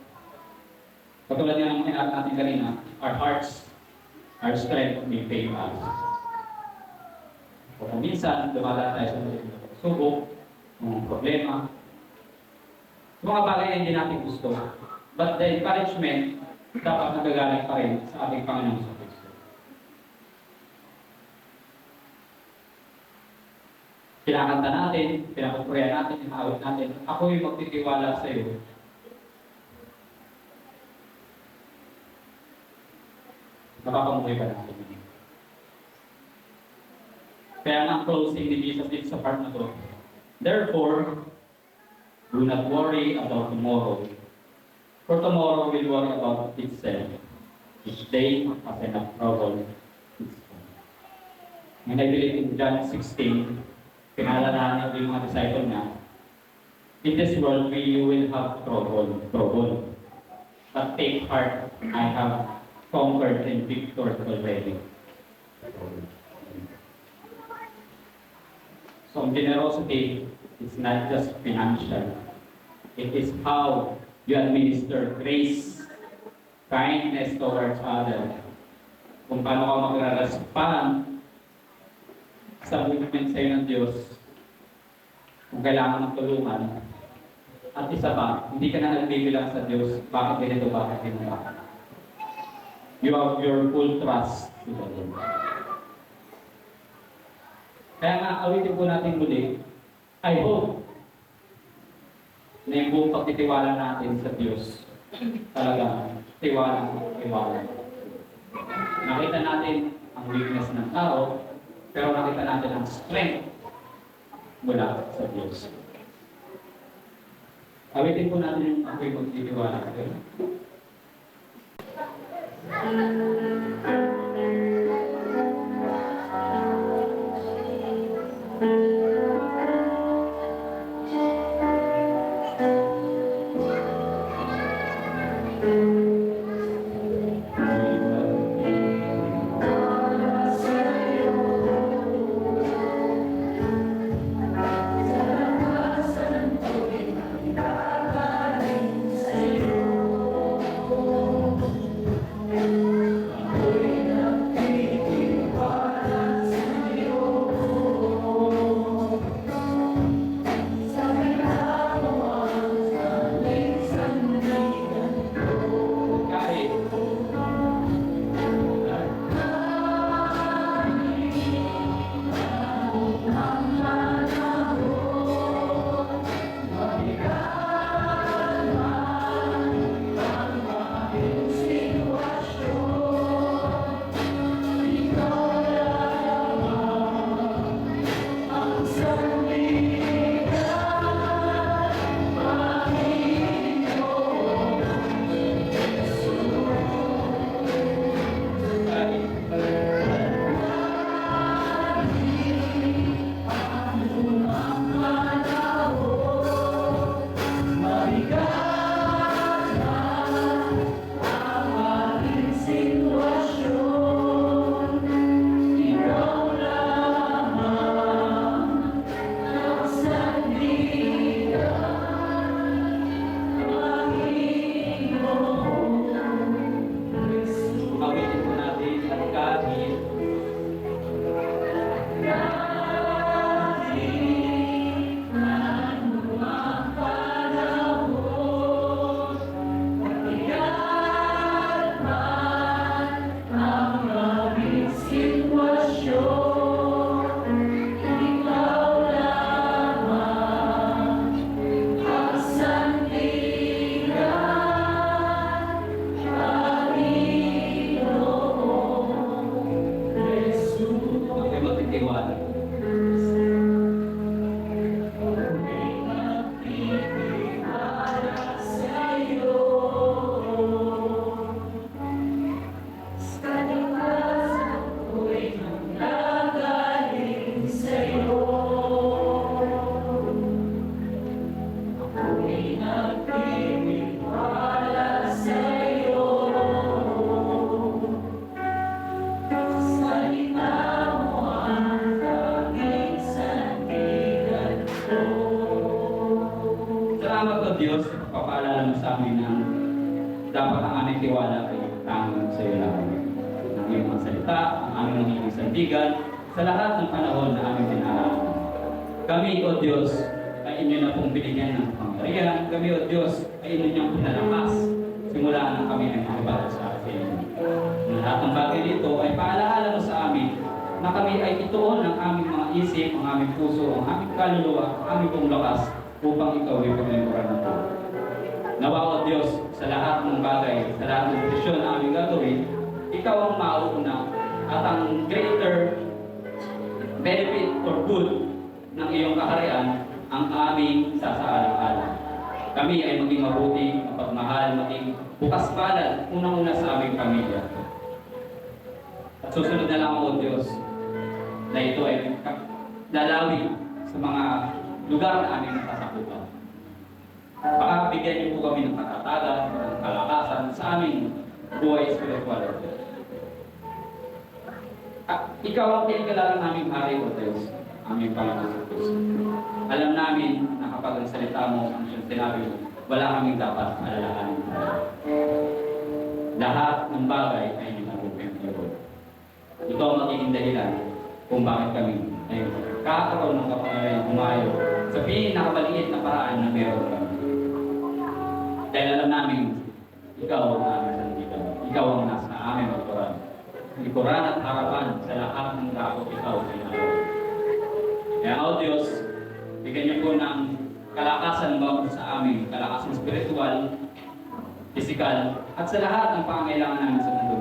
Katulad nga ng mga natin kanina, our hearts, our strength may fail us. O kung minsan, dumadaan tayo sa subok, problema, mga bagay na hindi natin gusto. But the encouragement, dapat nagagaling pa rin sa ating Panginoon sa Kristo. Kinakanta natin, pinapupurihan natin, inaawit natin, ako'y magtitiwala sa iyo. Napapamuhay pa natin. Kaya ang closing ni Jesus dito sa part na to, therefore, do not worry about tomorrow. For tomorrow will worry about itself. Each day has enough trouble. And I believe in John 16, pinalalanan yung mga disciple niya, in this world you will have trouble. But take heart, I have conquered and victored already. So generosity is not just financial. It is how you administer grace, kindness towards others. Kung paano ka mag-respond sa movement sa'yo ng Diyos, kung kailangan ng tulungan. At isa pa, hindi ka na nagbibilang sa Diyos, bakit ganito, bakit ganito. You have your full trust to the Lord. Kaya nga, awitin po natin muli, I hope na yung buong pagtitiwala natin sa Diyos, talagang tiwala. Nakita natin ang weakness ng tao, pero nakita natin ang strength mula sa Diyos. Awitin po natin yung ako'y magtitiwala. Diyos, papaalala mo sa amin na dapat ang aming tiwala ay tanging sa iyo lang. Ang iyong mga salita, ang aming magiging sandigan, sa lahat ng panahon na aming dinaraan. Kami, O Diyos, ay inyo na pong binigyan ng pangyarihan. Kami, O Diyos, ay inyo niyang pinalakas. Simula na kami ay makibala sa atin. Ang lahat ng bagay dito ay paalaala mo sa amin na kami ay ituon ng aming mga isip, ang aming puso, ang aming kaluluwa, ang aming pong lakas upang ikaw ay paglingkuran ng po. Nawa, O Diyos, sa lahat ng bagay, sa lahat ng desisyon na aming gagawin, ikaw ang mauuna at ang greater benefit or good ng iyong kaharian ang aming sasaalang-alang. Kami ay maging mabuti, mapagmahal, maging bukas palad, unang-una sa aming pamilya. At susunod na lang ako, Diyos, na ito ay lalawin sa mga lugar na aming natasakupan. Baka bigyan niyo po kami ng katatagan, ng kalakasan sa aming buhay spiritual. At ikaw ang pinagkalala naming hari, O Diyos, aming Panginoon Diyos. Alam namin na kapag ang salita mo, ang siyang sinabi mo, wala kaming dapat alalahanin. Lahat ng bagay ay ninagupin niyo. Ito ang magiging dahilan kung bakit kami ay kakaroon ng kapangyarihan humayo sa pinakamaliit na paraan na meron kami. Dahil alam namin, ikaw ang aming sandigan. Ikaw ang nasa aming likuran. Likuran at harapan sa lahat ng dako ikaw ay naroon. Kaya O Diyos, bigyan niyo po ng kalakasan mo sa amin, kalakasan spiritual, physical, at sa lahat ng pangangailangan namin sa mundo.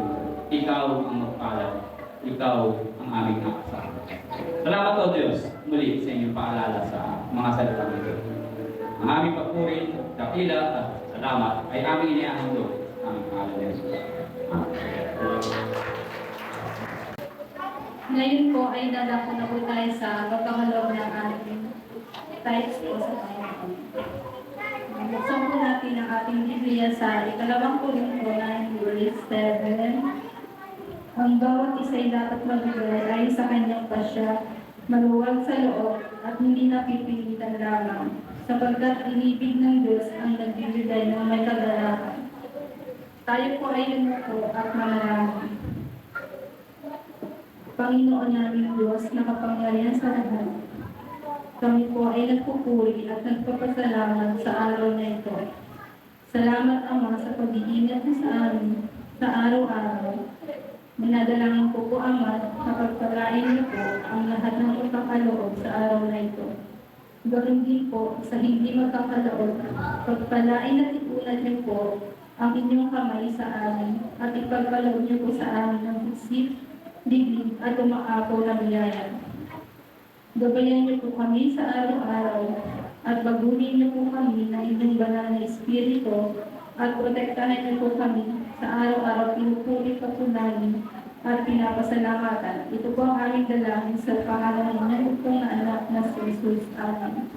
Ikaw ang magpalad. Ikaw ang aming nakasama. Salamat O Diyos, muli sa inyong paalala sa mga salita nito. Ang aming papuri, dakila at salamat ay aming inihahandog ang pangalan ni Jesus. Ngayon po ay dadako na po tayo sa pagkakaloob ng ating tithes po sa Panginoon. Buksan po natin ang ating Biblia sa ikalawang Korinto 9 verse 7. Ang bawat isa ay dapat magbigay ay sa kanyang pasya, maluwag sa loob at hindi napipilitan lamang, sapagkat inibig ng Diyos ang nagbibigay ng may kagalakan. Tayo po ay lumuko at manalangin. Panginoon namin Diyos na kapangyarihan sa lahat, kami po ay nagpupuri at nagpapasalamat sa araw na ito. Salamat Ama sa pag-iingat niyo sa amin sa araw-araw. Minadalangin ko po Ama na pagpalain niyo po ang lahat ng pagkakaloob sa araw na ito. Gawin din po sa hindi magkakaloob, pagpalain at ipunan niyo po ang inyong kamay sa amin at ipagkaloob niyo po sa amin ang isip, diglig at umaapaw na biyaya. Gabayan niyo po kami sa araw-araw at baguhin niyo po kami ng inyong banal na espiritu at protektahan niyo po kami sa araw-araw. Pinupuri pa po namin at pinapasalamatan. Ito po ang aming dalangin sa pangalan ng inyong pong na anak na si Jesus. Amen.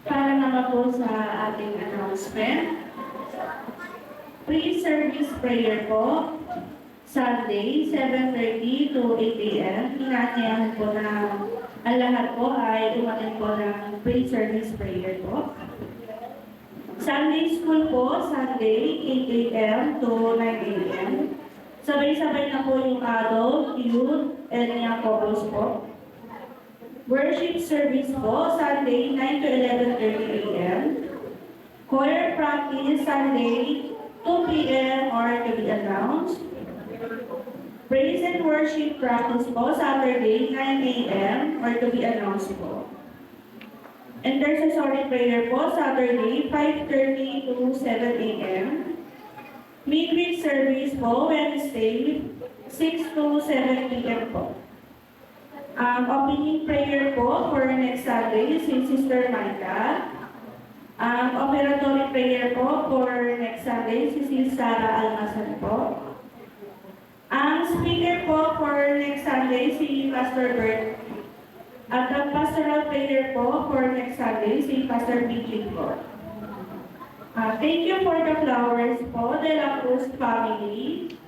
Para naman po sa ating announcement, pre-service prayer po, Sunday, 7:30 to 8 a.m. Inaanyayahan po na ang lahat po ay umatin po ng pre-service prayer po. Sunday school po, Sunday, 8 a.m. to 9 a.m. Sabay-sabay na po yung adult, youth, and young couples po. Worship service po, Sunday, 9 to 11:30 a.m. Choir practice, Sunday, 2 p.m. or to be announced. Praise and worship practice po, Saturday, 9 a.m. or to be announced po. Intercessory prayer po, Saturday, 5:30 to 7 a.m. Midweek service po, Wednesday, 6 to 7 p.m. po. Opening prayer po for next Sunday, si Sister Micah. Operatory prayer po for next Sunday, si Sarah Almasan po. Ang speaker po for next Sunday, si Pastor Bert. At ang pastoral prayer po for next Sunday, si Pastor Bigling po. Thank you for the flowers po, De La Cruz family.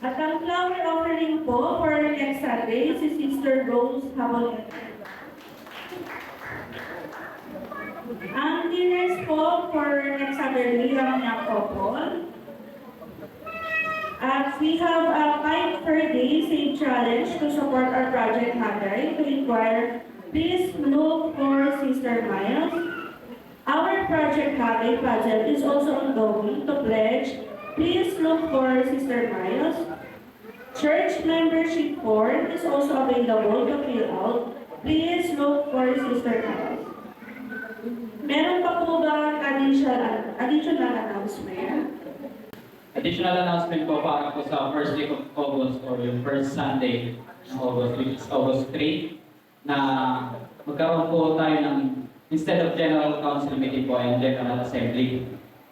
At ang flower offering po for next Sunday, si Sister Rose Haboneta. Ang dinners po for next Saturday, ang Yakopol. At we have a 5 per day save challenge to support our project Hagay. To inquire, please look for Sister Miles. Our project Hagay project is also ongoing. To pledge, please look for Sister Miles. Church membership form is also available to fill out. Please look for Sister Miles. Meron pa po ba additional announcement? Additional announcement po para po sa first week of August or yung first Sunday ng August, which is August 3, na magkaroon po tayo ng, instead of General Council meeting po, ay General Assembly.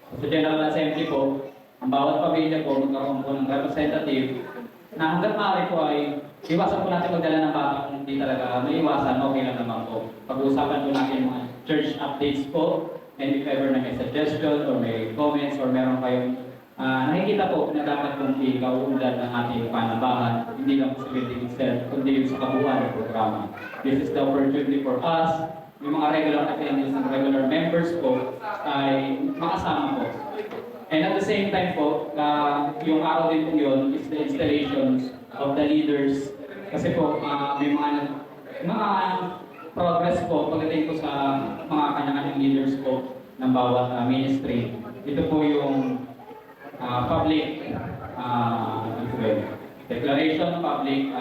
So, sa General Assembly po, ang bawat pamilya po magkaroon po ng representative na hanggang maaari po ay iwasan po natin magdala ng bata kung hindi talaga maiwasan, okay lang naman po. Pag-uusapan po natin mga church updates po, and if ever na may suggestion or may comments or meron kayong nakikita po na dapat pong ikauunlad ng ating panambahan, hindi lang po sa building itself, kundi yung sa kabuuan ng programa. This is the opportunity for us, yung mga regular attendees and regular members po, ay makasama po. And at the same time po, yung araw din po yun is the installations of the leaders. Kasi po, may mga progress po pagdating po sa mga kanya-kanyang leaders po ng bawat ministry. Ito po yung public declaration, public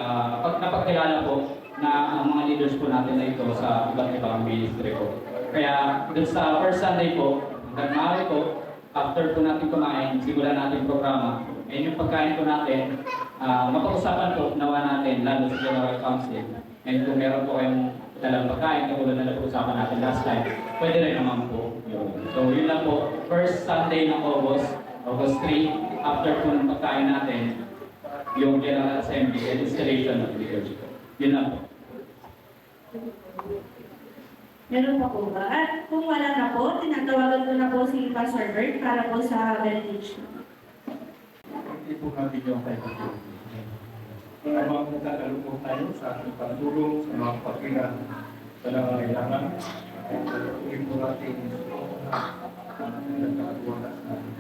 napagkilala po na ang mga leaders po natin na ito sa iba't ibang ministry po. Kaya dun sa first Sunday po, hanggang maaari po, after po natin kumain, simulan natin programa. And yung pagkain po natin, mapag-usapan po nawa natin lalo sa General Council. And kung meron po kayong dalang pagkain, katulad na napag-usapan natin last time, pwede rin naman po yun. So yun lang po, first Sunday ng August 3, after po ng pagkain natin, yung General Assembly and installation of leaders po. Yun lang po. Meron pa po ba? At kung wala na po, tinatawagan ko na po si Pastor Bert para po sa benediction. Hindi po natin yung tayo. Habang nagkakalupong tayo sa ating pagtulong, sa mga pagilan, sa nangangailangan, tuloy po natin nagkakagawa sa ating.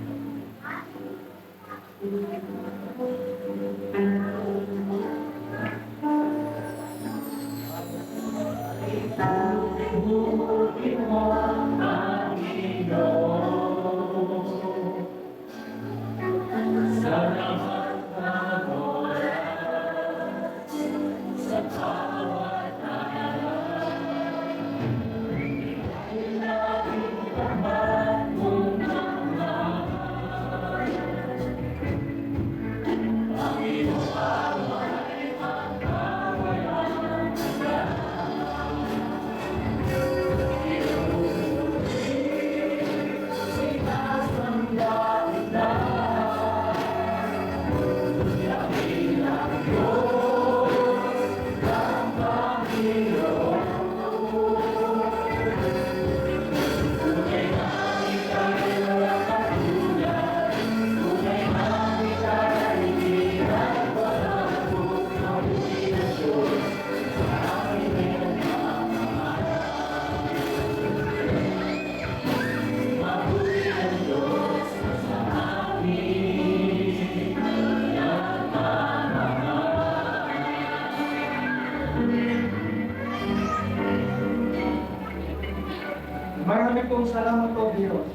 Marami pong salamat po, Diyos.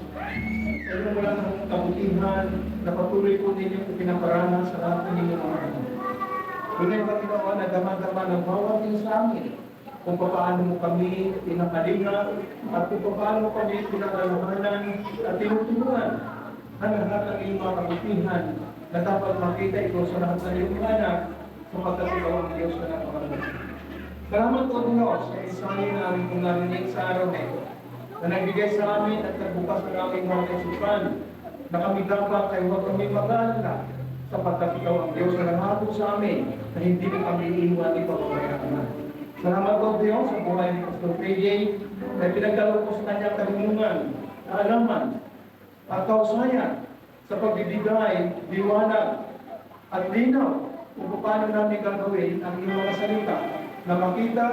sa inyong walang kabutihan na patuloy po ninyong ipinaparana sa lahat ng inyong mga anak. Tunay Panginoon na dama-dama ng bawat isa sa amin kung paano mo kami pinakalinga at kung paano mo kami pinakaluhanan at tinutulungan ang lahat ng iyong mga kabutihan na dapat makita ito sa lahat ng iyong mga anak sapagkat ikaw ang Diyos na napakaluhan. Salamat po Diyos sa isahin na aming kong narinig sa araw na ito na nagbigay sa amin at nagbukas ng aming mga kaisipan na kami dapat ay huwag kami mag-alala sapagkat ikaw ang Diyos na nangako sa amin na hindi kami iiwan ni Pagpapayaman. Salamat po Diyos sa buhay ni Pastor PJ na pinagdalo ko sa kanyang kalungan, kaalaman, at kausayan sa pagbibigay, liwanag, at linaw kung paano namin gagawin ang iyong mga salita na makita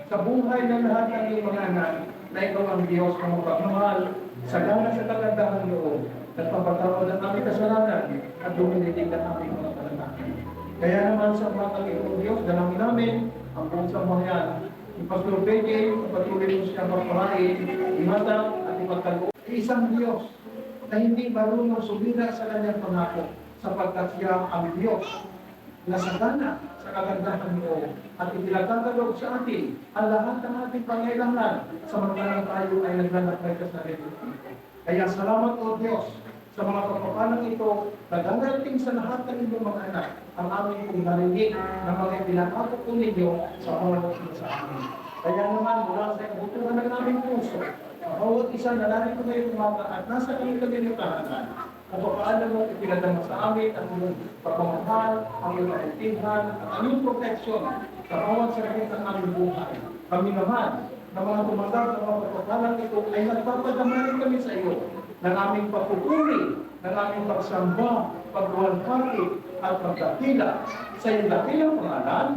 sa buhay ng lahat ng iyong mga anak na ikaw ang Diyos na magpapamahal sa gana sa kagandahan loob at papatawad ng aming kasalanan at duminitig ng aming mga panalangin. Kaya naman sa mga Panginoon Diyos, dalangin namin ang buong sambahayan ni Pastor PJ, patuloy mo siya magparain, imatang at ipagkaloob. Isang Diyos na hindi marunong sumira sa kanyang pangako sapagkat siya ang Diyos na sagana sa kagandahan mo at ipinagtatalog sa atin ang lahat ng ating pangailangan samantalang tayo ay naglalakbay sa sarili. Kaya salamat o Diyos sa mga kapapalang ito na darating sa lahat ng inyong mga anak ang aming pong narinig na mga pinakako po ninyo sa oras sa amin. Kaya naman mula sa kabutuhan ng aming puso, bawat isa na narito ngayong umaga at nasa kanilang tahanan, kung paano mo ipinadama sa amin ang iyong pagmamahal, ang iyong kaintindihan, at ang iyong proteksyon sa bawat sakit ng aming buhay. Kami naman, na mga tumanggap ng mga pagpapalang ito ay nagpapadamanin kami sa iyo ng aming papupuri, ng aming pagsamba, pagluwalhati, at pagdakila sa iyong dakilang pangalan,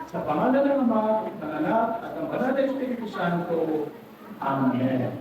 sa pangalan ng Ama, ng Anak, at ng Banal na Espiritu Santo. Amen.